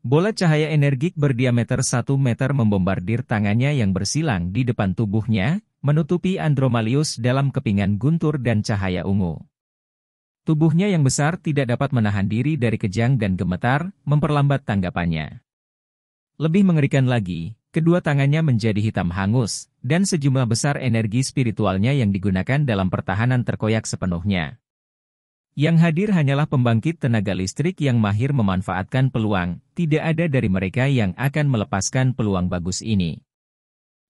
Bola cahaya energik berdiameter 1 meter membombardir tangannya yang bersilang di depan tubuhnya, menutupi Andromalius dalam kepingan guntur dan cahaya ungu. Tubuhnya yang besar tidak dapat menahan diri dari kejang dan gemetar, memperlambat tanggapannya. Lebih mengerikan lagi, kedua tangannya menjadi hitam hangus, dan sejumlah besar energi spiritualnya yang digunakan dalam pertahanan terkoyak sepenuhnya. Yang hadir hanyalah pembangkit tenaga listrik yang mahir memanfaatkan peluang, tidak ada dari mereka yang akan melepaskan peluang bagus ini.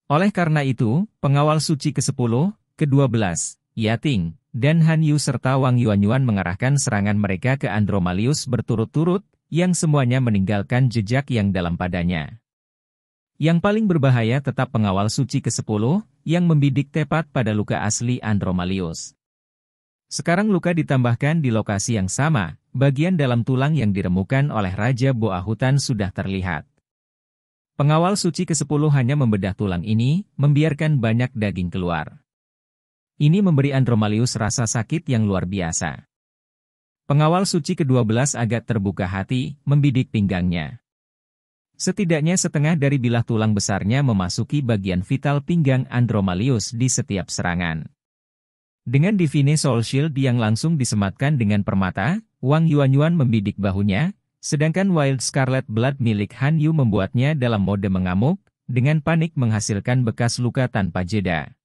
Oleh karena itu, pengawal suci ke-10, ke-12, Yating, dan Han Yu serta Wang Yuanyuan mengarahkan serangan mereka ke Andromalius berturut-turut, yang semuanya meninggalkan jejak yang dalam padanya. Yang paling berbahaya tetap pengawal suci ke-10, yang membidik tepat pada luka asli Andromalius. Sekarang luka ditambahkan di lokasi yang sama, bagian dalam tulang yang diremukan oleh Raja Boa Hutan sudah terlihat. Pengawal suci ke-10 hanya membedah tulang ini, membiarkan banyak daging keluar. Ini memberi Andromalius rasa sakit yang luar biasa. Pengawal suci ke-12 agak terbuka hati, membidik pinggangnya. Setidaknya setengah dari bilah tulang besarnya memasuki bagian vital pinggang Andromalius di setiap serangan. Dengan Divine Soul Shield yang langsung disematkan dengan permata, Wang Yuanyuan membidik bahunya, sedangkan Wild Scarlet Blood milik Han Yu membuatnya dalam mode mengamuk, dengan panik menghasilkan bekas luka tanpa jeda.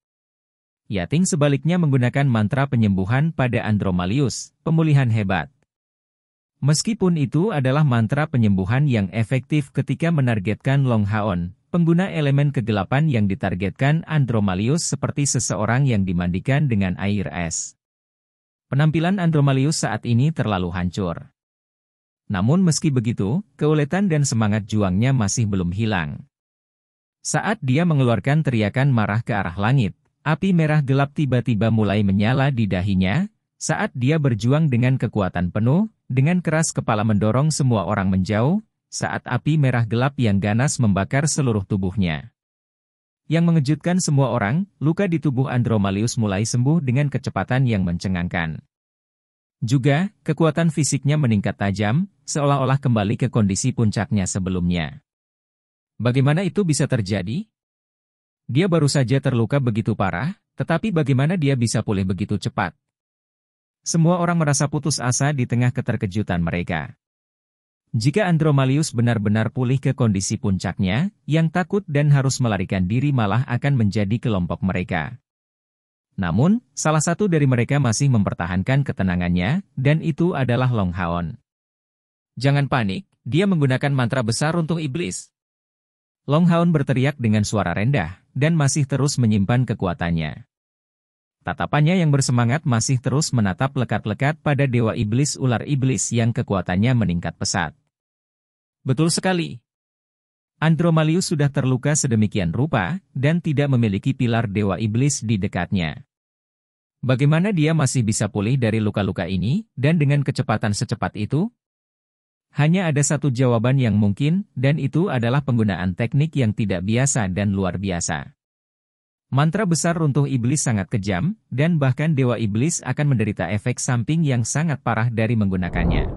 Yating sebaliknya menggunakan mantra penyembuhan pada Andromalius, pemulihan hebat. Meskipun itu adalah mantra penyembuhan yang efektif ketika menargetkan Long Haon, pengguna elemen kegelapan yang ditargetkan Andromalius seperti seseorang yang dimandikan dengan air es. Penampilan Andromalius saat ini terlalu hancur. Namun meski begitu, keuletan dan semangat juangnya masih belum hilang. Saat dia mengeluarkan teriakan marah ke arah langit, api merah gelap tiba-tiba mulai menyala di dahinya, saat dia berjuang dengan kekuatan penuh, dengan keras kepala mendorong semua orang menjauh, saat api merah gelap yang ganas membakar seluruh tubuhnya. Yang mengejutkan semua orang, luka di tubuh Andromalius mulai sembuh dengan kecepatan yang mencengangkan. Juga, kekuatan fisiknya meningkat tajam, seolah-olah kembali ke kondisi puncaknya sebelumnya. Bagaimana itu bisa terjadi? Dia baru saja terluka begitu parah, tetapi bagaimana dia bisa pulih begitu cepat? Semua orang merasa putus asa di tengah keterkejutan mereka. Jika Andromalius benar-benar pulih ke kondisi puncaknya, yang takut dan harus melarikan diri malah akan menjadi kelompok mereka. Namun, salah satu dari mereka masih mempertahankan ketenangannya, dan itu adalah Long Haon. Jangan panik, dia menggunakan mantra besar untuk iblis. Long Haon berteriak dengan suara rendah, dan masih terus menyimpan kekuatannya. Tatapannya yang bersemangat masih terus menatap lekat-lekat pada Dewa Iblis Ular Iblis yang kekuatannya meningkat pesat. Betul sekali. Andromalius sudah terluka sedemikian rupa, dan tidak memiliki pilar Dewa Iblis di dekatnya. Bagaimana dia masih bisa pulih dari luka-luka ini, dan dengan kecepatan secepat itu? Hanya ada satu jawaban yang mungkin, dan itu adalah penggunaan teknik yang tidak biasa dan luar biasa. Mantra besar runtuh iblis sangat kejam, dan bahkan Dewa Iblis akan menderita efek samping yang sangat parah dari menggunakannya.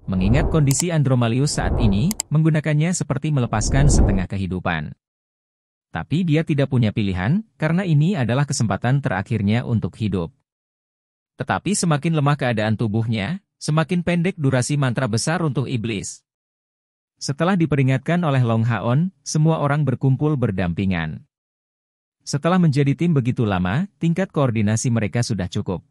Mengingat kondisi Andromalius saat ini, menggunakannya seperti melepaskan setengah kehidupan. Tapi dia tidak punya pilihan, karena ini adalah kesempatan terakhirnya untuk hidup. Tetapi semakin lemah keadaan tubuhnya, semakin pendek durasi mantra besar untuk iblis. Setelah diperingatkan oleh Long Haon, semua orang berkumpul berdampingan. Setelah menjadi tim begitu lama, tingkat koordinasi mereka sudah cukup.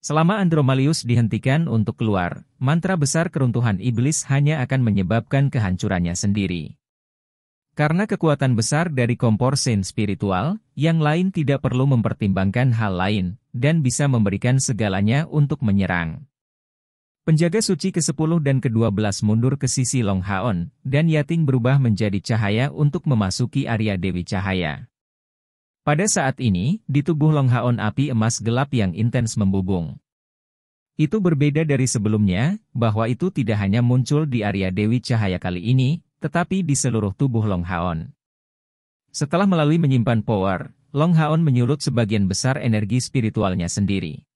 Selama Andromalius dihentikan untuk keluar, mantra besar keruntuhan iblis hanya akan menyebabkan kehancurannya sendiri. Karena kekuatan besar dari kompor Saint spiritual, yang lain tidak perlu mempertimbangkan hal lain, dan bisa memberikan segalanya untuk menyerang. Penjaga suci ke-10 dan ke-12 mundur ke sisi Long Haon, dan Yating berubah menjadi cahaya untuk memasuki area Dewi Cahaya. Pada saat ini, di tubuh Long Haon api emas gelap yang intens membubung. Itu berbeda dari sebelumnya, bahwa itu tidak hanya muncul di area Dewi Cahaya kali ini, tetapi di seluruh tubuh Long Haon. Setelah melalui menyimpan power, Long Haon menyulut sebagian besar energi spiritualnya sendiri.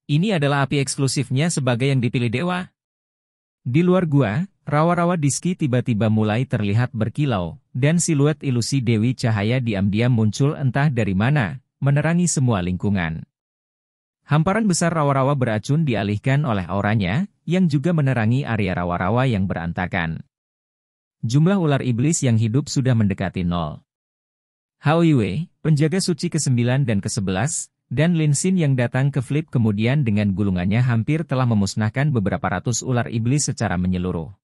Ini adalah api eksklusifnya sebagai yang dipilih dewa. Di luar gua, rawa-rawa diski tiba-tiba mulai terlihat berkilau, dan siluet ilusi Dewi Cahaya diam-diam muncul entah dari mana, menerangi semua lingkungan. Hamparan besar rawa-rawa beracun dialihkan oleh auranya, yang juga menerangi area rawa-rawa yang berantakan. Jumlah ular iblis yang hidup sudah mendekati 0. Hao Yue, penjaga suci ke-9 dan ke-11, dan Lin Xin yang datang ke Flip kemudian dengan gulungannya hampir telah memusnahkan beberapa ratus ular iblis secara menyeluruh.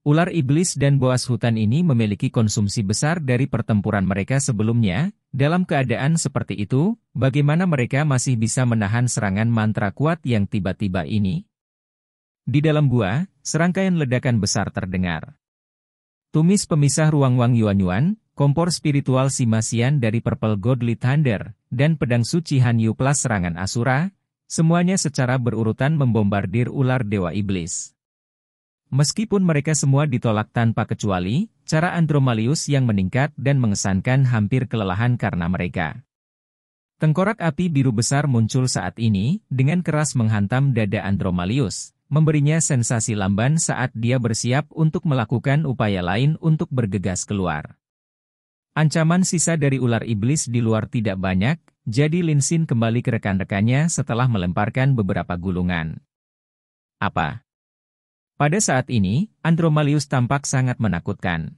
Ular iblis dan boas hutan ini memiliki konsumsi besar dari pertempuran mereka sebelumnya. Dalam keadaan seperti itu, bagaimana mereka masih bisa menahan serangan mantra kuat yang tiba-tiba ini? Di dalam gua, serangkaian ledakan besar terdengar. Tumis pemisah ruang Wang Yuanyuan, kompor spiritual Simasian dari Purple Godly Thunder, dan pedang suci Hanyu plus serangan Asura, semuanya secara berurutan membombardir ular dewa iblis. Meskipun mereka semua ditolak tanpa kecuali, cara Andromalius yang meningkat dan mengesankan hampir kelelahan karena mereka. Tengkorak api biru besar muncul saat ini, dengan keras menghantam dada Andromalius, memberinya sensasi lamban saat dia bersiap untuk melakukan upaya lain untuk bergegas keluar. Ancaman sisa dari ular iblis di luar tidak banyak, jadi Lin Xin kembali ke rekan-rekannya setelah melemparkan beberapa gulungan. Apa? Pada saat ini, Andromalius tampak sangat menakutkan.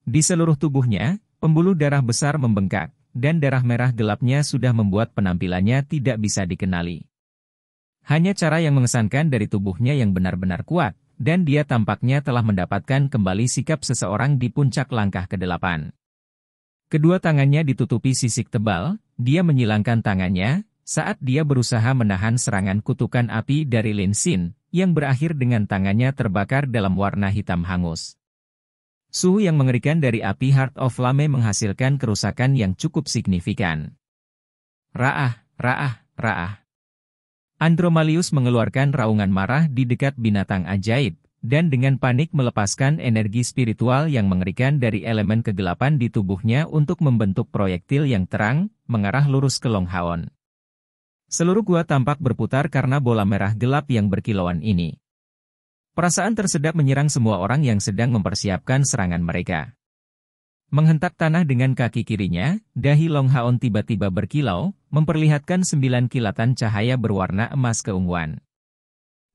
Di seluruh tubuhnya, pembuluh darah besar membengkak, dan darah merah gelapnya sudah membuat penampilannya tidak bisa dikenali. Hanya cara yang mengesankan dari tubuhnya yang benar-benar kuat, dan dia tampaknya telah mendapatkan kembali sikap seseorang di puncak langkah ke-8. Kedua tangannya ditutupi sisik tebal, dia menyilangkan tangannya, saat dia berusaha menahan serangan kutukan api dari Lin Xin, yang berakhir dengan tangannya terbakar dalam warna hitam hangus. Suhu yang mengerikan dari api Heart of Flame menghasilkan kerusakan yang cukup signifikan. Raah, raah, raah. Andromalius mengeluarkan raungan marah di dekat binatang ajaib, dan dengan panik melepaskan energi spiritual yang mengerikan dari elemen kegelapan di tubuhnya untuk membentuk proyektil yang terang, mengarah lurus ke Long Haon. Seluruh gua tampak berputar karena bola merah gelap yang berkilauan ini. Perasaan tersedak menyerang semua orang yang sedang mempersiapkan serangan mereka. Menghentak tanah dengan kaki kirinya, dahi Long Haon tiba-tiba berkilau, memperlihatkan 9 kilatan cahaya berwarna emas keunguan.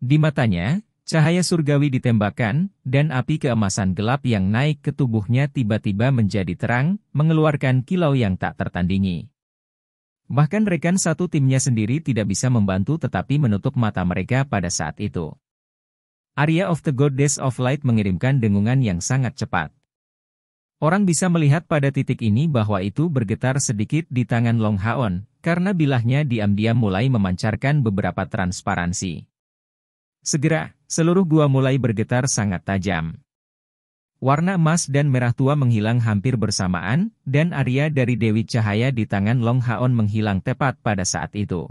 Di matanya, cahaya surgawi ditembakkan, dan api keemasan gelap yang naik ke tubuhnya tiba-tiba menjadi terang, mengeluarkan kilau yang tak tertandingi. Bahkan rekan satu timnya sendiri tidak bisa membantu tetapi menutup mata mereka pada saat itu. Area of the Goddess of Light mengirimkan dengungan yang sangat cepat. Orang bisa melihat pada titik ini bahwa itu bergetar sedikit di tangan Long Haon, karena bilahnya diam-diam mulai memancarkan beberapa transparansi. Segera, seluruh gua mulai bergetar sangat tajam. Warna emas dan merah tua menghilang hampir bersamaan, dan area dari Dewi Cahaya di tangan Long Haon menghilang tepat pada saat itu.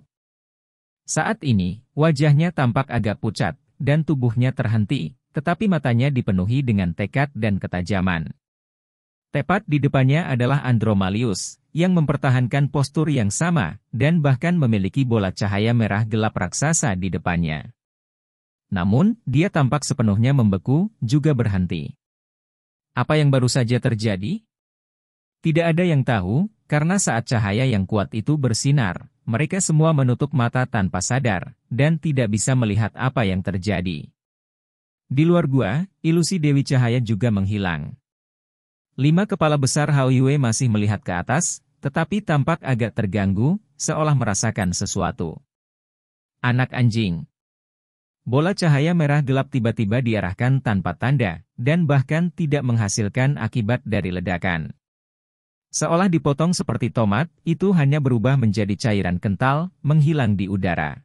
Saat ini, wajahnya tampak agak pucat, dan tubuhnya terhenti, tetapi matanya dipenuhi dengan tekad dan ketajaman. Tepat di depannya adalah Andromalius, yang mempertahankan postur yang sama, dan bahkan memiliki bola cahaya merah gelap raksasa di depannya. Namun, dia tampak sepenuhnya membeku, juga berhenti. Apa yang baru saja terjadi? Tidak ada yang tahu, karena saat cahaya yang kuat itu bersinar, mereka semua menutup mata tanpa sadar, dan tidak bisa melihat apa yang terjadi. Di luar gua, ilusi Dewi Cahaya juga menghilang. 5 kepala besar Hao Yue masih melihat ke atas, tetapi tampak agak terganggu, seolah merasakan sesuatu. Anak anjing. Bola cahaya merah gelap tiba-tiba diarahkan tanpa tanda, dan bahkan tidak menghasilkan akibat dari ledakan. Seolah dipotong seperti tomat, itu hanya berubah menjadi cairan kental, menghilang di udara.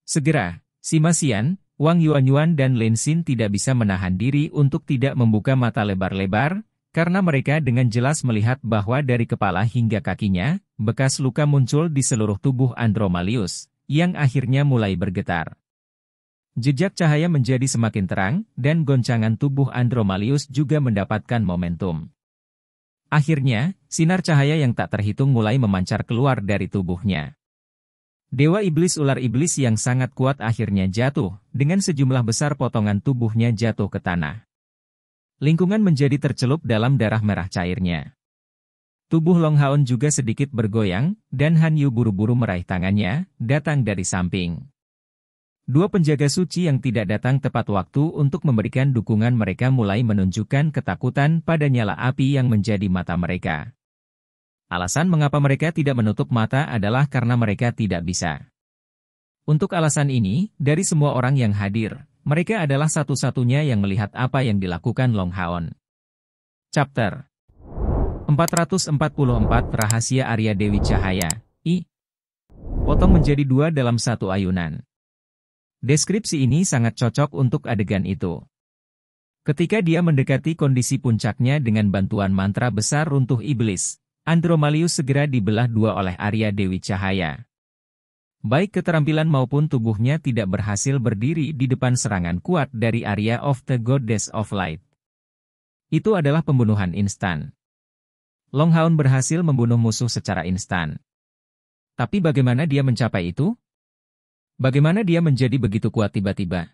Segera, Sima Xian, Wang Yuanyuan dan Lin Xin tidak bisa menahan diri untuk tidak membuka mata lebar-lebar, karena mereka dengan jelas melihat bahwa dari kepala hingga kakinya, bekas luka muncul di seluruh tubuh Andromalius, yang akhirnya mulai bergetar. Jejak cahaya menjadi semakin terang, dan goncangan tubuh Andromalius juga mendapatkan momentum. Akhirnya, sinar cahaya yang tak terhitung mulai memancar keluar dari tubuhnya. Dewa Iblis Ular Iblis yang sangat kuat akhirnya jatuh, dengan sejumlah besar potongan tubuhnya jatuh ke tanah. Lingkungan menjadi tercelup dalam darah merah cairnya. Tubuh Long Haon juga sedikit bergoyang, dan Han Yu buru-buru meraih tangannya, datang dari samping. 2 penjaga suci yang tidak datang tepat waktu untuk memberikan dukungan mereka mulai menunjukkan ketakutan pada nyala api yang menjadi mata mereka. Alasan mengapa mereka tidak menutup mata adalah karena mereka tidak bisa. Untuk alasan ini, dari semua orang yang hadir, mereka adalah satu-satunya yang melihat apa yang dilakukan Long Haon. Chapter 444 Rahasia Arya Dewi Cahaya, I. Potong menjadi 2 dalam satu ayunan. Deskripsi ini sangat cocok untuk adegan itu. Ketika dia mendekati kondisi puncaknya dengan bantuan mantra besar runtuh iblis, Andromalius segera dibelah 2 oleh Arya Dewi Cahaya. Baik keterampilan maupun tubuhnya tidak berhasil berdiri di depan serangan kuat dari Arya of the Goddess of Light. Itu adalah pembunuhan instan. Long Haon berhasil membunuh musuh secara instan. Tapi bagaimana dia mencapai itu? Bagaimana dia menjadi begitu kuat tiba-tiba?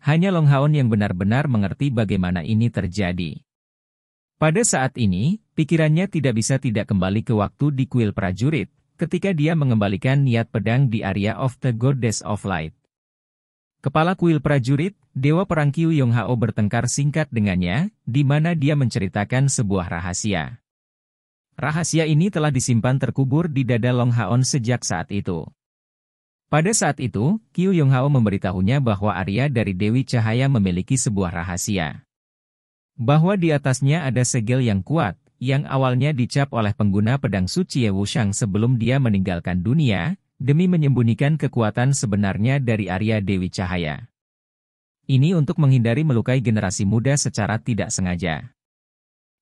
Hanya Long Haon yang benar-benar mengerti bagaimana ini terjadi. Pada saat ini, pikirannya tidak bisa tidak kembali ke waktu di kuil prajurit, ketika dia mengembalikan niat pedang di Arya of the Goddess of Light. Kepala kuil prajurit, Dewa Perang Qiu Yong Hao bertengkar singkat dengannya, di mana dia menceritakan sebuah rahasia. Rahasia ini telah disimpan terkubur di dada Long Haon sejak saat itu. Pada saat itu, Qiu Yong Hao memberitahunya bahwa Arya dari Dewi Cahaya memiliki sebuah rahasia. Bahwa di atasnya ada segel yang kuat, yang awalnya dicap oleh pengguna pedang suci Ye Wushang sebelum dia meninggalkan dunia, demi menyembunyikan kekuatan sebenarnya dari Arya Dewi Cahaya. Ini untuk menghindari melukai generasi muda secara tidak sengaja.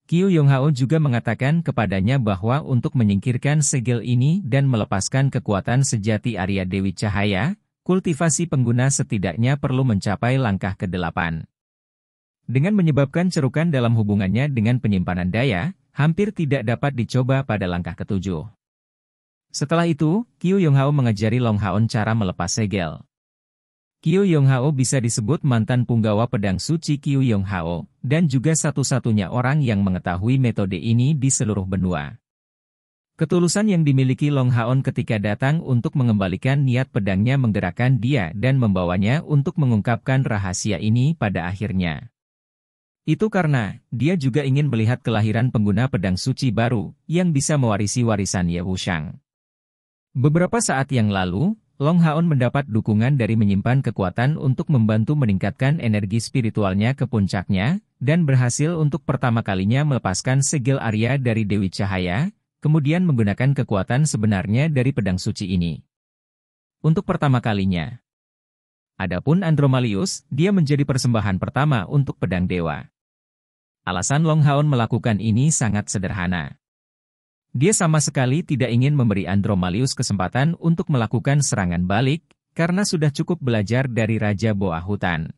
Qiu Yong Hao juga mengatakan kepadanya bahwa untuk menyingkirkan segel ini dan melepaskan kekuatan sejati Arya Dewi Cahaya, kultivasi pengguna setidaknya perlu mencapai langkah ke-8. Dengan menyebabkan cerukan dalam hubungannya dengan penyimpanan daya, hampir tidak dapat dicoba pada langkah ke-7. Setelah itu, Qiu Yong Hao mengajari Long Haon cara melepas segel. Qiu Yong Hao bisa disebut mantan punggawa pedang suci Qiu Yong Hao, dan juga satu-satunya orang yang mengetahui metode ini di seluruh benua. Ketulusan yang dimiliki Long Haon ketika datang untuk mengembalikan niat pedangnya menggerakkan dia dan membawanya untuk mengungkapkan rahasia ini pada akhirnya. Itu karena, dia juga ingin melihat kelahiran pengguna pedang suci baru, yang bisa mewarisi warisan Ye Wushang. Beberapa saat yang lalu, Long Haon mendapat dukungan dari menyimpan kekuatan untuk membantu meningkatkan energi spiritualnya ke puncaknya, dan berhasil untuk pertama kalinya melepaskan segel Arya dari Dewi Cahaya, kemudian menggunakan kekuatan sebenarnya dari pedang suci ini. Untuk pertama kalinya. Adapun Andromalius, dia menjadi persembahan pertama untuk pedang dewa. Alasan Long Haon melakukan ini sangat sederhana. Dia sama sekali tidak ingin memberi Andromalius kesempatan untuk melakukan serangan balik, karena sudah cukup belajar dari Raja Boa Hutan.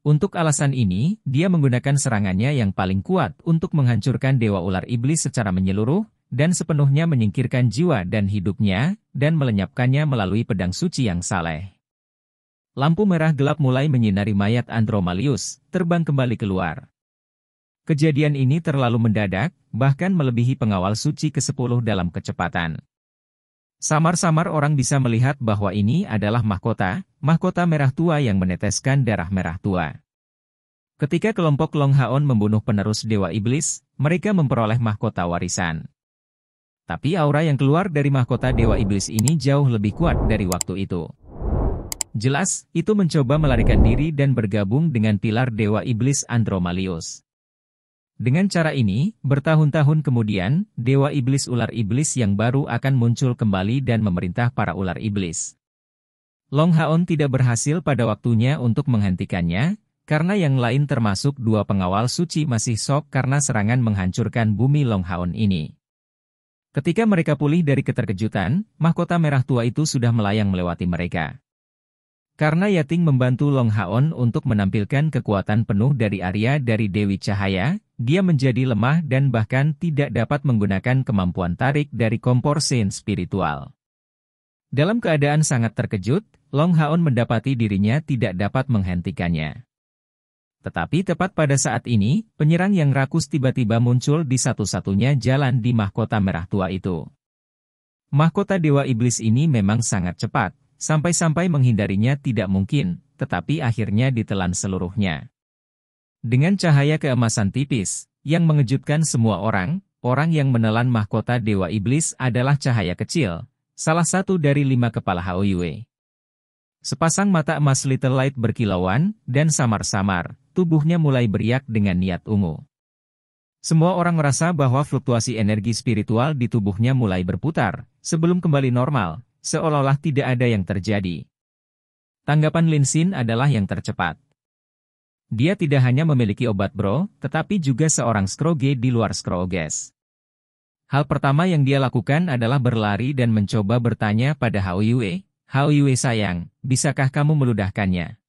Untuk alasan ini, dia menggunakan serangannya yang paling kuat untuk menghancurkan Dewa Ular Iblis secara menyeluruh, dan sepenuhnya menyingkirkan jiwa dan hidupnya, dan melenyapkannya melalui pedang suci yang saleh. Lampu merah gelap mulai menyinari mayat Andromalius, terbang kembali keluar. Kejadian ini terlalu mendadak, bahkan melebihi pengawal suci ke-10 dalam kecepatan. Samar-samar orang bisa melihat bahwa ini adalah mahkota merah tua yang meneteskan darah merah tua. Ketika kelompok Long Haon membunuh penerus Dewa Iblis, mereka memperoleh mahkota warisan. Tapi aura yang keluar dari mahkota Dewa Iblis ini jauh lebih kuat dari waktu itu. Jelas, itu mencoba melarikan diri dan bergabung dengan pilar Dewa Iblis Andromalius. Dengan cara ini, bertahun-tahun kemudian, Dewa Iblis Ular Iblis yang baru akan muncul kembali dan memerintah para ular iblis. Long Haon tidak berhasil pada waktunya untuk menghentikannya, karena yang lain termasuk dua pengawal suci masih shock karena serangan menghancurkan bumi Long Haon ini. Ketika mereka pulih dari keterkejutan, mahkota merah tua itu sudah melayang melewati mereka. Karena Yating membantu Long Haon untuk menampilkan kekuatan penuh dari Arya dari Dewi Cahaya, dia menjadi lemah dan bahkan tidak dapat menggunakan kemampuan tarik dari kompor Sen spiritual. Dalam keadaan sangat terkejut, Long Haon mendapati dirinya tidak dapat menghentikannya. Tetapi tepat pada saat ini, penyerang yang rakus tiba-tiba muncul di satu-satunya jalan di mahkota merah tua itu. Mahkota Dewa Iblis ini memang sangat cepat. Sampai-sampai menghindarinya tidak mungkin, tetapi akhirnya ditelan seluruhnya. Dengan cahaya keemasan tipis, yang mengejutkan semua orang yang menelan mahkota Dewa Iblis adalah cahaya kecil, salah satu dari 5 kepala Haoyue. Sepasang mata emas Little Light berkilauan, dan samar-samar, tubuhnya mulai beriak dengan niat ungu. Semua orang merasa bahwa fluktuasi energi spiritual di tubuhnya mulai berputar, sebelum kembali normal. Seolah-olah tidak ada yang terjadi. Tanggapan Lin Xin adalah yang tercepat. Dia tidak hanya memiliki obat bro, tetapi juga seorang Scrooge di luar Scrooges. Hal pertama yang dia lakukan adalah berlari dan mencoba bertanya pada Haoyue, "Haoyue sayang, bisakah kamu meludahkannya?"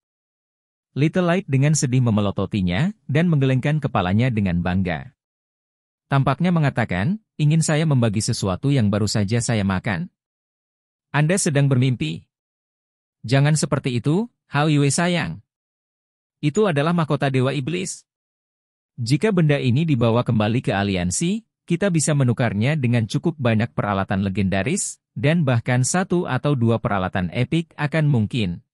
Little Light dengan sedih memelototinya, dan menggelengkan kepalanya dengan bangga. Tampaknya mengatakan, "Ingin saya membagi sesuatu yang baru saja saya makan?" Anda sedang bermimpi. Jangan seperti itu, Haoyue sayang. Itu adalah mahkota Dewa Iblis. Jika benda ini dibawa kembali ke aliansi, kita bisa menukarnya dengan cukup banyak peralatan legendaris, dan bahkan 1 atau 2 peralatan epik akan mungkin.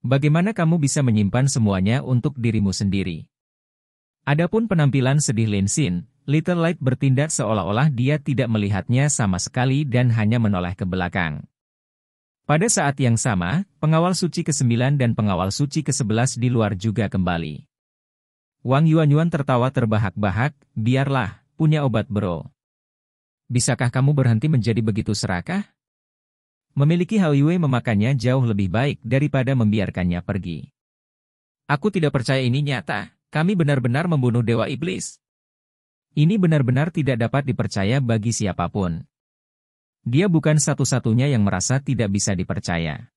Bagaimana kamu bisa menyimpan semuanya untuk dirimu sendiri? Adapun penampilan sedih Lin Xin, Little Light bertindak seolah-olah dia tidak melihatnya sama sekali dan hanya menoleh ke belakang. Pada saat yang sama, pengawal suci ke-9 dan pengawal suci ke-11 di luar juga kembali. Wang Yuanyuan tertawa terbahak-bahak, "Biarlah, punya obat bro. Bisakah kamu berhenti menjadi begitu serakah? Memiliki Haoyue memakannya jauh lebih baik daripada membiarkannya pergi." "Aku tidak percaya ini nyata, kami benar-benar membunuh Dewa Iblis." Ini benar-benar tidak dapat dipercaya bagi siapapun. Dia bukan satu-satunya yang merasa tidak bisa dipercaya.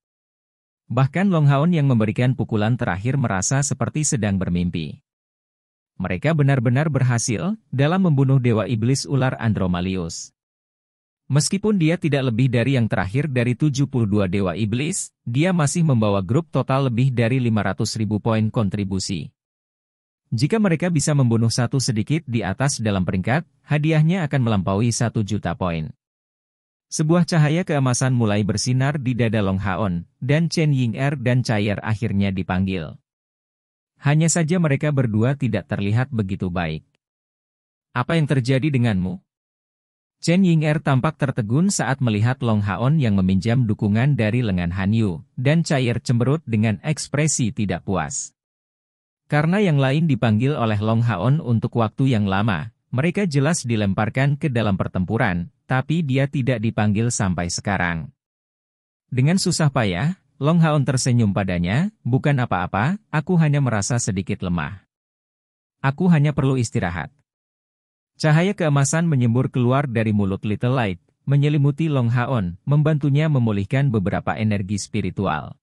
Bahkan Long Haon yang memberikan pukulan terakhir merasa seperti sedang bermimpi. Mereka benar-benar berhasil dalam membunuh Dewa Iblis Ular Andromalius. Meskipun dia tidak lebih dari yang terakhir dari 72 Dewa Iblis, dia masih membawa grup total lebih dari 500.000 poin kontribusi. Jika mereka bisa membunuh satu sedikit di atas dalam peringkat, hadiahnya akan melampaui 1 juta poin. Sebuah cahaya keemasan mulai bersinar di dada Long Haon, dan Chen Ying'er dan Cair akhirnya dipanggil. Hanya saja mereka berdua tidak terlihat begitu baik. "Apa yang terjadi denganmu?" Chen Ying'er tampak tertegun saat melihat Long Haon yang meminjam dukungan dari lengan Han Yu, dan Cair cemberut dengan ekspresi tidak puas. Karena yang lain dipanggil oleh Long Haon untuk waktu yang lama, mereka jelas dilemparkan ke dalam pertempuran, tapi dia tidak dipanggil sampai sekarang. Dengan susah payah, Long Haon tersenyum padanya, "Bukan apa-apa, aku hanya merasa sedikit lemah. Aku hanya perlu istirahat." Cahaya keemasan menyembur keluar dari mulut Little Light, menyelimuti Long Haon, membantunya memulihkan beberapa energi spiritual.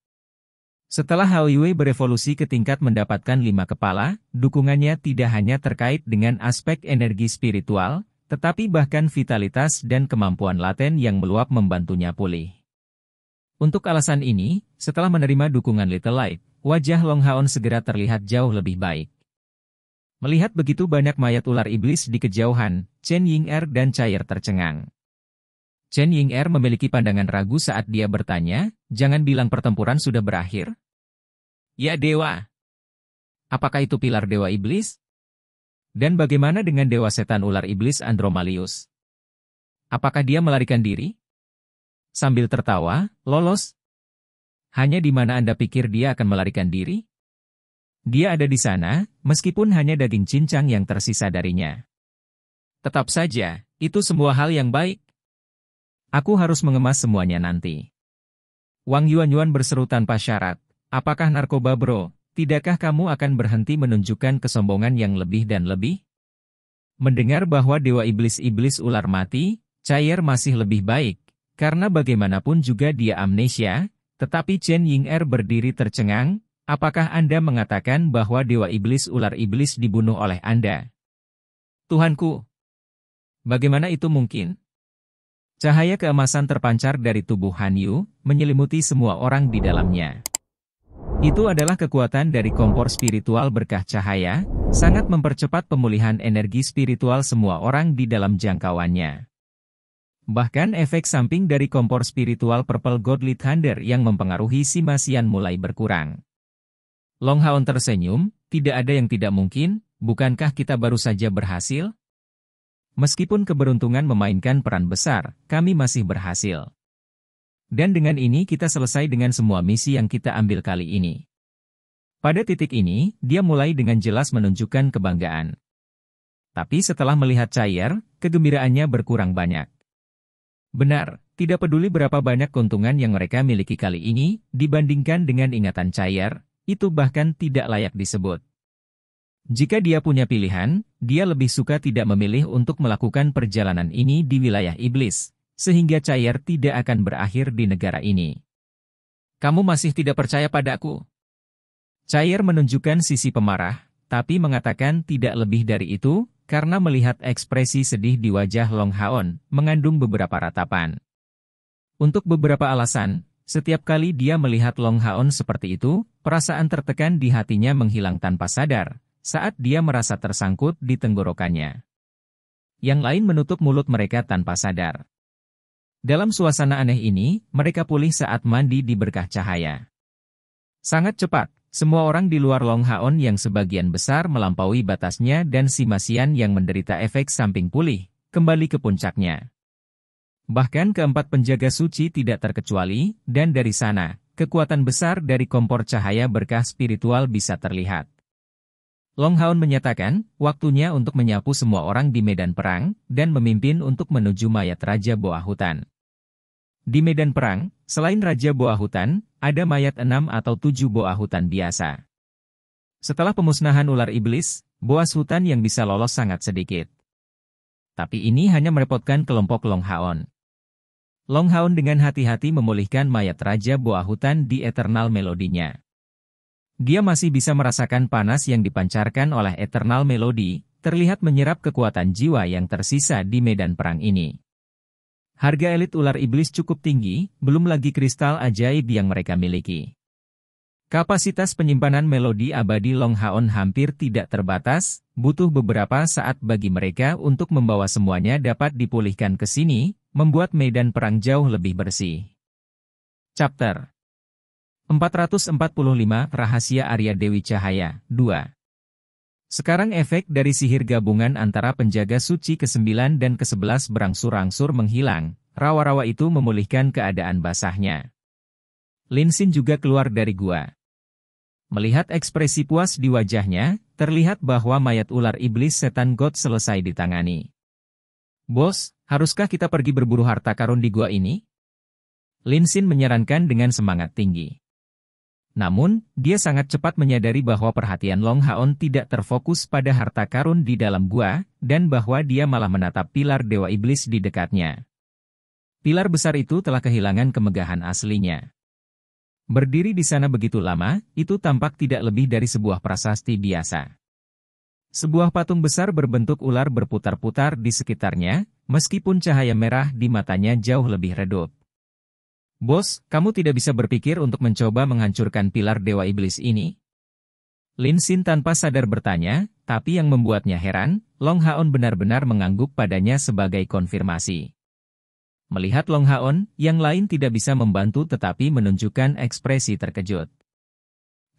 Setelah Haoyue berevolusi ke tingkat mendapatkan 5 kepala, dukungannya tidak hanya terkait dengan aspek energi spiritual, tetapi bahkan vitalitas dan kemampuan laten yang meluap membantunya pulih. Untuk alasan ini, setelah menerima dukungan Little Light, wajah Long Haon segera terlihat jauh lebih baik. Melihat begitu banyak mayat ular iblis di kejauhan, Chen Ying'er dan Chair tercengang. Chen Ying'er memiliki pandangan ragu saat dia bertanya, jangan bilang pertempuran sudah berakhir. Ya Dewa. Apakah itu pilar Dewa Iblis? Dan bagaimana dengan Dewa Setan Ular Iblis Andromalius? Apakah dia melarikan diri? Sambil tertawa, lolos. Hanya di mana Anda pikir dia akan melarikan diri? Dia ada di sana, meskipun hanya daging cincang yang tersisa darinya. Tetap saja, itu semua hal yang baik. Aku harus mengemas semuanya nanti. Wang Yuanyuan berseru tanpa syarat, apakah narkoba bro? Tidakkah kamu akan berhenti menunjukkan kesombongan yang lebih dan lebih? Mendengar bahwa Dewa Iblis-Iblis ular mati, Chair masih lebih baik. Karena bagaimanapun juga dia amnesia, tetapi Chen Ying'er berdiri tercengang, apakah Anda mengatakan bahwa Dewa Iblis Ular Iblis dibunuh oleh Anda? Tuhanku! Bagaimana itu mungkin? Cahaya keemasan terpancar dari tubuh Han Yu, menyelimuti semua orang di dalamnya. Itu adalah kekuatan dari kompor spiritual berkah cahaya, sangat mempercepat pemulihan energi spiritual semua orang di dalam jangkauannya. Bahkan efek samping dari kompor spiritual Purple Godly Thunder yang mempengaruhi si Masian mulai berkurang. Long Haon tersenyum, tidak ada yang tidak mungkin, bukankah kita baru saja berhasil? Meskipun keberuntungan memainkan peran besar, kami masih berhasil. Dan dengan ini kita selesai dengan semua misi yang kita ambil kali ini. Pada titik ini, dia mulai dengan jelas menunjukkan kebanggaan. Tapi setelah melihat Chair, kegembiraannya berkurang banyak. Benar, tidak peduli berapa banyak keuntungan yang mereka miliki kali ini, dibandingkan dengan ingatan Chair, itu bahkan tidak layak disebut. Jika dia punya pilihan, dia lebih suka tidak memilih untuk melakukan perjalanan ini di wilayah iblis, sehingga Chair tidak akan berakhir di negara ini. Kamu masih tidak percaya padaku? Chair menunjukkan sisi pemarah, tapi mengatakan tidak lebih dari itu, karena melihat ekspresi sedih di wajah Long Haon, mengandung beberapa ratapan. Untuk beberapa alasan, setiap kali dia melihat Long Haon seperti itu, perasaan tertekan di hatinya menghilang tanpa sadar, saat dia merasa tersangkut di tenggorokannya. Yang lain menutup mulut mereka tanpa sadar. Dalam suasana aneh ini, mereka pulih saat mandi di berkah cahaya. Sangat cepat. Semua orang di luar Long Haon yang sebagian besar melampaui batasnya dan si Masian yang menderita efek samping pulih, kembali ke puncaknya. Bahkan keempat penjaga suci tidak terkecuali, dan dari sana, kekuatan besar dari kompor cahaya berkah spiritual bisa terlihat. Long Haon menyatakan, waktunya untuk menyapu semua orang di medan perang, dan memimpin untuk menuju mayat Raja Boa Hutan. Di medan perang, selain Raja Boa Hutan, ada mayat 6 atau 7 boa hutan biasa. Setelah pemusnahan ular iblis, boas hutan yang bisa lolos sangat sedikit. Tapi ini hanya merepotkan kelompok Long Haon. Long Haon dengan hati-hati memulihkan mayat Raja Boa Hutan di Eternal Melodinya. Dia masih bisa merasakan panas yang dipancarkan oleh Eternal Melody, terlihat menyerap kekuatan jiwa yang tersisa di medan perang ini. Harga elit ular iblis cukup tinggi, belum lagi kristal ajaib yang mereka miliki. Kapasitas penyimpanan melodi abadi Long Haon hampir tidak terbatas, butuh beberapa saat bagi mereka untuk membawa semuanya dapat dipulihkan ke sini, membuat medan perang jauh lebih bersih. Chapter 445 Rahasia Arya Dewi Cahaya 2. Sekarang efek dari sihir gabungan antara penjaga suci ke-9 dan ke-11 berangsur-angsur menghilang, rawa-rawa itu memulihkan keadaan basahnya. Lin Xin juga keluar dari gua. Melihat ekspresi puas di wajahnya, terlihat bahwa mayat ular iblis setan God selesai ditangani. Bos, haruskah kita pergi berburu harta karun di gua ini? Lin Xin menyarankan dengan semangat tinggi. Namun, dia sangat cepat menyadari bahwa perhatian Long Haon tidak terfokus pada harta karun di dalam gua, dan bahwa dia malah menatap pilar Dewa Iblis di dekatnya. Pilar besar itu telah kehilangan kemegahan aslinya. Berdiri di sana begitu lama, itu tampak tidak lebih dari sebuah prasasti biasa. Sebuah patung besar berbentuk ular berputar-putar di sekitarnya, meskipun cahaya merah di matanya jauh lebih redup. Bos, kamu tidak bisa berpikir untuk mencoba menghancurkan pilar Dewa Iblis ini? Lin Xin tanpa sadar bertanya, tapi yang membuatnya heran, Long Haon benar-benar mengangguk padanya sebagai konfirmasi. Melihat Long Haon, yang lain tidak bisa membantu tetapi menunjukkan ekspresi terkejut.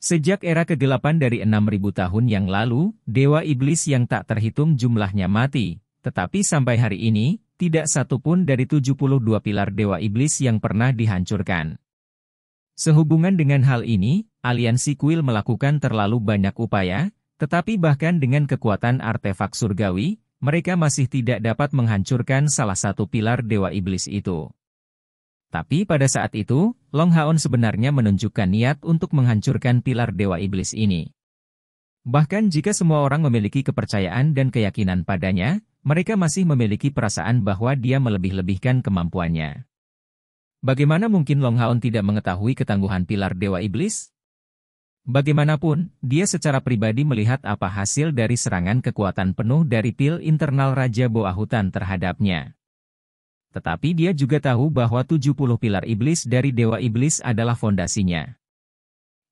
Sejak era kegelapan dari 6.000 tahun yang lalu, Dewa Iblis yang tak terhitung jumlahnya mati, tetapi sampai hari ini, tidak satu pun dari 72 pilar Dewa Iblis yang pernah dihancurkan. Sehubungan dengan hal ini, aliansi kuil melakukan terlalu banyak upaya, tetapi bahkan dengan kekuatan artefak surgawi, mereka masih tidak dapat menghancurkan salah satu pilar Dewa Iblis itu. Tapi pada saat itu, Long Haon sebenarnya menunjukkan niat untuk menghancurkan pilar Dewa Iblis ini. Bahkan jika semua orang memiliki kepercayaan dan keyakinan padanya, mereka masih memiliki perasaan bahwa dia melebih-lebihkan kemampuannya. Bagaimana mungkin Long Haon tidak mengetahui ketangguhan pilar Dewa Iblis? Bagaimanapun, dia secara pribadi melihat apa hasil dari serangan kekuatan penuh dari pil internal Raja Boa Hutan terhadapnya. Tetapi dia juga tahu bahwa 70 pilar iblis dari Dewa Iblis adalah fondasinya.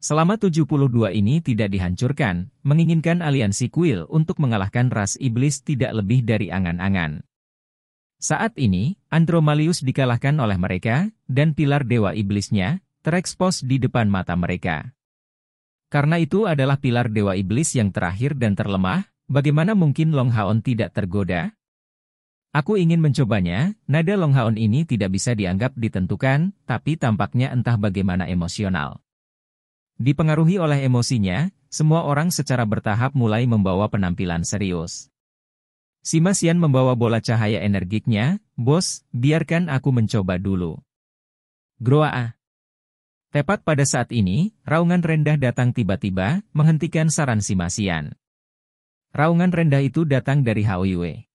Selama 72 ini tidak dihancurkan, menginginkan aliansi kuil untuk mengalahkan ras iblis tidak lebih dari angan-angan. Saat ini, Andromalius dikalahkan oleh mereka, dan pilar Dewa Iblisnya terekspos di depan mata mereka. Karena itu adalah pilar Dewa Iblis yang terakhir dan terlemah, bagaimana mungkin Long Haon tidak tergoda? Aku ingin mencobanya, nada Long Haon ini tidak bisa dianggap ditentukan, tapi tampaknya entah bagaimana emosional. Dipengaruhi oleh emosinya, semua orang secara bertahap mulai membawa penampilan serius. Sima Xian membawa bola cahaya energiknya, "Bos, biarkan aku mencoba dulu." Groa. Tepat pada saat ini, raungan rendah datang tiba-tiba, menghentikan saran Sima Xian. Raungan rendah itu datang dari Hao Yue.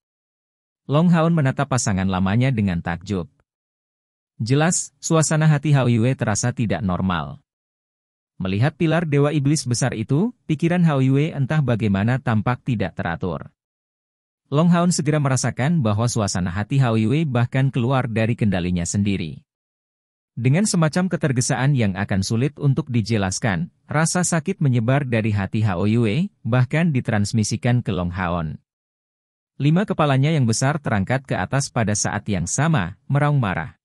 Long Haon menatap pasangan lamanya dengan takjub. Jelas, suasana hati Hao Yue terasa tidak normal. Melihat pilar Dewa Iblis besar itu, pikiran Hao Yue entah bagaimana tampak tidak teratur. Long Haon segera merasakan bahwa suasana hati Hao Yue bahkan keluar dari kendalinya sendiri. Dengan semacam ketergesaan yang akan sulit untuk dijelaskan, rasa sakit menyebar dari hati Hao Yue, bahkan ditransmisikan ke Long Haon. 5 kepalanya yang besar terangkat ke atas pada saat yang sama, meraung marah.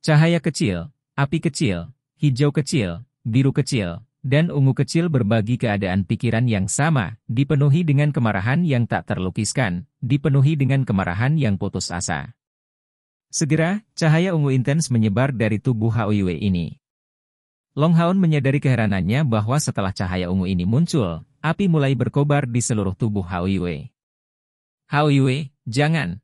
Cahaya kecil, api kecil, hijau kecil, biru kecil, dan ungu kecil berbagi keadaan pikiran yang sama, dipenuhi dengan kemarahan yang tak terlukiskan, dipenuhi dengan kemarahan yang putus asa. Segera, cahaya ungu intens menyebar dari tubuh Hao Yue ini. Long Haon menyadari keheranannya bahwa setelah cahaya ungu ini muncul, api mulai berkobar di seluruh tubuh Hao Yue. "Hao Yue, jangan!"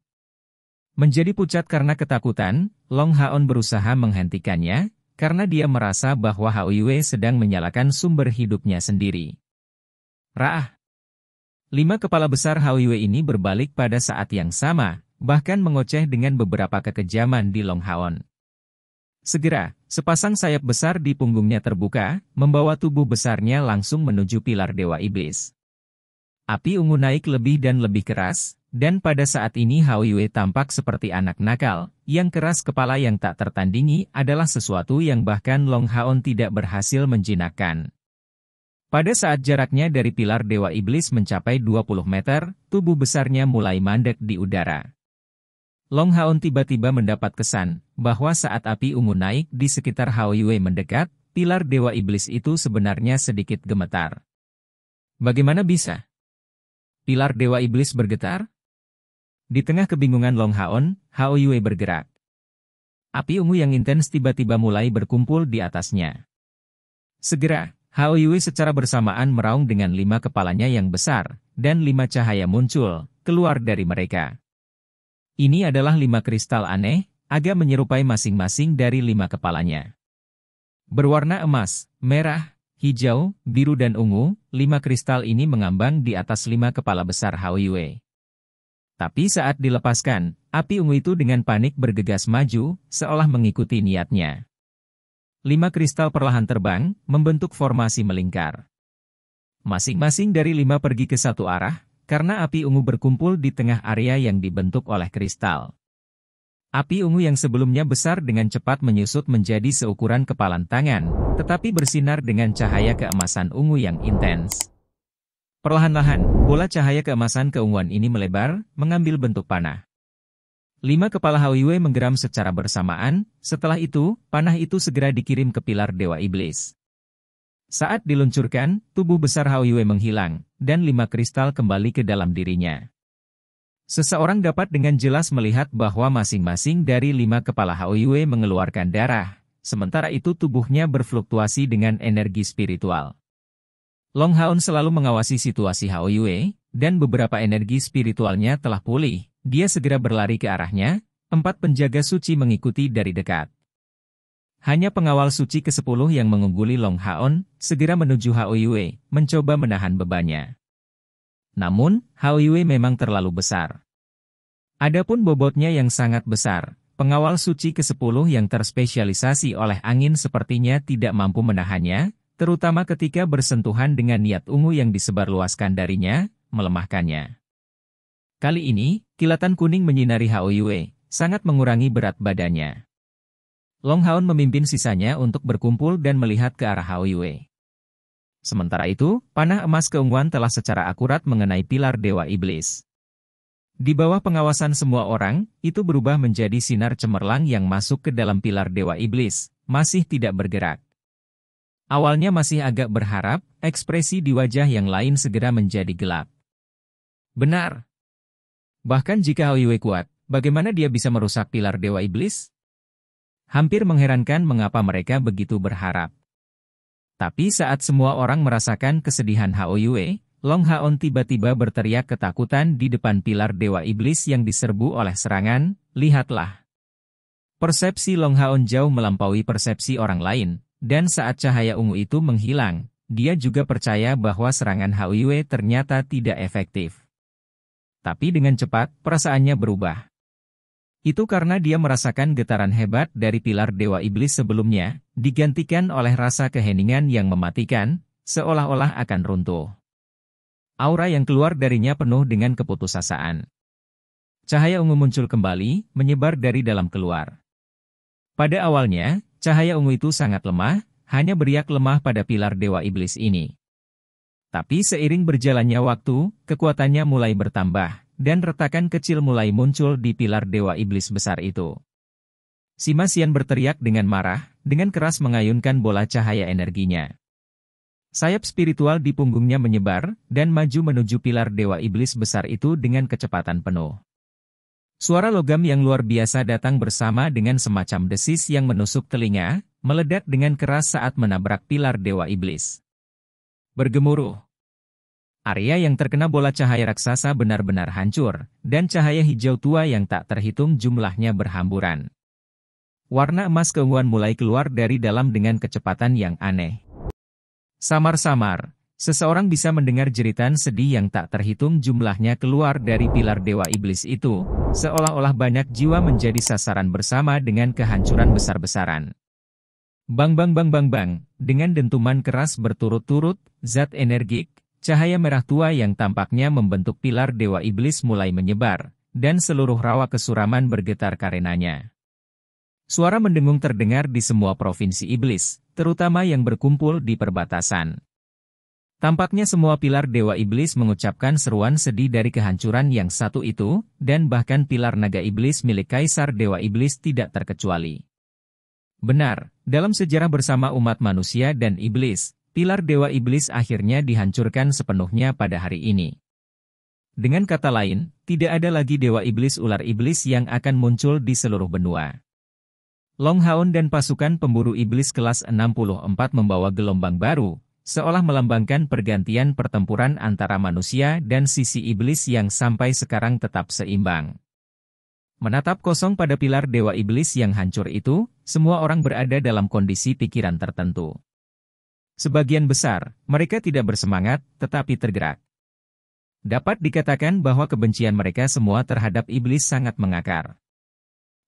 Menjadi pucat karena ketakutan, Long Haon berusaha menghentikannya, karena dia merasa bahwa Hao Yue sedang menyalakan sumber hidupnya sendiri. Raah! 5 kepala besar Hao Yue ini berbalik pada saat yang sama, bahkan mengoceh dengan beberapa kekejaman di Long Haon. Segera, sepasang sayap besar di punggungnya terbuka, membawa tubuh besarnya langsung menuju pilar Dewa Iblis. Api ungu naik lebih dan lebih keras, dan pada saat ini Hao Yue tampak seperti anak nakal, yang keras kepala yang tak tertandingi adalah sesuatu yang bahkan Long Haon tidak berhasil menjinakkan. Pada saat jaraknya dari pilar Dewa Iblis mencapai 20 meter, tubuh besarnya mulai mandek di udara. Long Haon tiba-tiba mendapat kesan, bahwa saat api ungu naik di sekitar Hao Yue mendekat, pilar Dewa Iblis itu sebenarnya sedikit gemetar. Bagaimana bisa? Pilar Dewa Iblis bergetar? Di tengah kebingungan Long Haon, Hao Yue bergerak. Api ungu yang intens tiba-tiba mulai berkumpul di atasnya. Segera, Hao Yue secara bersamaan meraung dengan 5 kepalanya yang besar, dan 5 cahaya muncul, keluar dari mereka. Ini adalah 5 kristal aneh, agak menyerupai masing-masing dari 5 kepalanya. Berwarna emas, merah, hijau, biru dan ungu, 5 kristal ini mengambang di atas 5 kepala besar Hao Yue. Tapi saat dilepaskan, api ungu itu dengan panik bergegas maju, seolah mengikuti niatnya. 5 kristal perlahan terbang, membentuk formasi melingkar. Masing-masing dari 5 pergi ke satu arah, karena api ungu berkumpul di tengah area yang dibentuk oleh kristal. Api ungu yang sebelumnya besar dengan cepat menyusut menjadi seukuran kepalan tangan, tetapi bersinar dengan cahaya keemasan ungu yang intens. Perlahan-lahan, bola cahaya keemasan keunguan ini melebar, mengambil bentuk panah. 5 kepala Haoyue menggeram secara bersamaan, setelah itu, panah itu segera dikirim ke pilar Dewa Iblis. Saat diluncurkan, tubuh besar Haoyue menghilang, dan 5 kristal kembali ke dalam dirinya. Seseorang dapat dengan jelas melihat bahwa masing-masing dari 5 kepala Haoyue mengeluarkan darah, sementara itu tubuhnya berfluktuasi dengan energi spiritual. Long Haon selalu mengawasi situasi Haoyue, dan beberapa energi spiritualnya telah pulih. Dia segera berlari ke arahnya, 4 penjaga suci mengikuti dari dekat. Hanya pengawal suci ke-10 yang mengungguli Long Haon, segera menuju Haoyue, mencoba menahan bebannya. Namun, Haoyue memang terlalu besar. Adapun bobotnya yang sangat besar, pengawal suci ke-10 yang terspesialisasi oleh angin sepertinya tidak mampu menahannya, terutama ketika bersentuhan dengan niat ungu yang disebarluaskan darinya, melemahkannya. Kali ini, kilatan kuning menyinari Haoyue, sangat mengurangi berat badannya. Long Haon memimpin sisanya untuk berkumpul dan melihat ke arah Haoyue. Sementara itu, panah emas keunguan telah secara akurat mengenai pilar Dewa Iblis. Di bawah pengawasan semua orang, itu berubah menjadi sinar cemerlang yang masuk ke dalam pilar Dewa Iblis, masih tidak bergerak. Awalnya masih agak berharap, ekspresi di wajah yang lain segera menjadi gelap. Benar. Bahkan jika Haoyue kuat, bagaimana dia bisa merusak pilar Dewa Iblis? Hampir mengherankan mengapa mereka begitu berharap. Tapi saat semua orang merasakan kesedihan Haoyue, Long Haon tiba-tiba berteriak ketakutan di depan pilar Dewa Iblis yang diserbu oleh serangan, lihatlah. Persepsi Long Haon jauh melampaui persepsi orang lain, dan saat cahaya ungu itu menghilang, dia juga percaya bahwa serangan Haoyue ternyata tidak efektif. Tapi dengan cepat, perasaannya berubah. Itu karena dia merasakan getaran hebat dari pilar Dewa Iblis sebelumnya, digantikan oleh rasa keheningan yang mematikan, seolah-olah akan runtuh. Aura yang keluar darinya penuh dengan keputusasaan. Cahaya ungu muncul kembali, menyebar dari dalam keluar. Pada awalnya, cahaya ungu itu sangat lemah, hanya beriak lemah pada pilar Dewa Iblis ini. Tapi seiring berjalannya waktu, kekuatannya mulai bertambah, dan retakan kecil mulai muncul di pilar Dewa Iblis besar itu. Sima Xian berteriak dengan marah, dengan keras mengayunkan bola cahaya energinya. Sayap spiritual di punggungnya menyebar, dan maju menuju pilar Dewa Iblis besar itu dengan kecepatan penuh. Suara logam yang luar biasa datang bersama dengan semacam desis yang menusuk telinga, meledak dengan keras saat menabrak pilar Dewa Iblis. Bergemuruh. Area yang terkena bola cahaya raksasa benar-benar hancur, dan cahaya hijau tua yang tak terhitung jumlahnya berhamburan. Warna emas keunguan mulai keluar dari dalam dengan kecepatan yang aneh. Samar-samar, seseorang bisa mendengar jeritan sedih yang tak terhitung jumlahnya keluar dari pilar Dewa Iblis itu, seolah-olah banyak jiwa menjadi sasaran bersama dengan kehancuran besar-besaran. Bang bang bang bang bang, dengan dentuman keras berturut-turut, zat energik, cahaya merah tua yang tampaknya membentuk pilar Dewa Iblis mulai menyebar, dan seluruh rawa kesuraman bergetar karenanya. Suara mendengung terdengar di semua provinsi iblis, terutama yang berkumpul di perbatasan. Tampaknya semua pilar Dewa Iblis mengucapkan seruan sedih dari kehancuran yang satu itu, dan bahkan pilar naga iblis milik Kaisar Dewa Iblis tidak terkecuali. Benar, dalam sejarah bersama umat manusia dan iblis, pilar Dewa Iblis akhirnya dihancurkan sepenuhnya pada hari ini. Dengan kata lain, tidak ada lagi Dewa Iblis ular iblis yang akan muncul di seluruh benua. Long Haon dan pasukan pemburu iblis kelas 64 membawa gelombang baru, seolah melambangkan pergantian pertempuran antara manusia dan sisi iblis yang sampai sekarang tetap seimbang. Menatap kosong pada pilar Dewa Iblis yang hancur itu, semua orang berada dalam kondisi pikiran tertentu. Sebagian besar, mereka tidak bersemangat, tetapi tergerak. Dapat dikatakan bahwa kebencian mereka semua terhadap iblis sangat mengakar.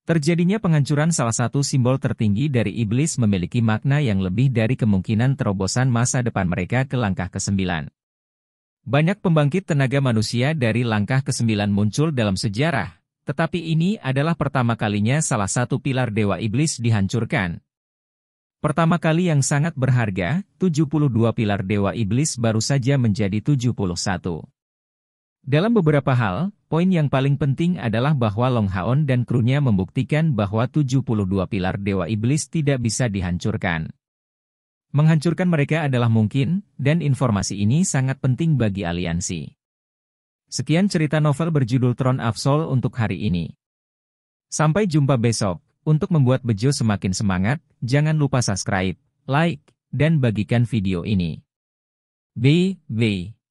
Terjadinya penghancuran salah satu simbol tertinggi dari iblis memiliki makna yang lebih dari kemungkinan terobosan masa depan mereka ke langkah ke-9. Banyak pembangkit tenaga manusia dari langkah ke-9 muncul dalam sejarah, Tetapi ini adalah pertama kalinya salah satu pilar Dewa Iblis dihancurkan. Pertama kali yang sangat berharga, 72 pilar Dewa Iblis baru saja menjadi 71. Dalam beberapa hal, poin yang paling penting adalah bahwa Long Haon dan krunya membuktikan bahwa 72 pilar Dewa Iblis tidak bisa dihancurkan. Menghancurkan mereka adalah mungkin, dan informasi ini sangat penting bagi aliansi. Sekian cerita novel berjudul Throne of Soul untuk hari ini. Sampai jumpa besok. Untuk membuat Bejo semakin semangat, jangan lupa subscribe, like, dan bagikan video ini. Bye.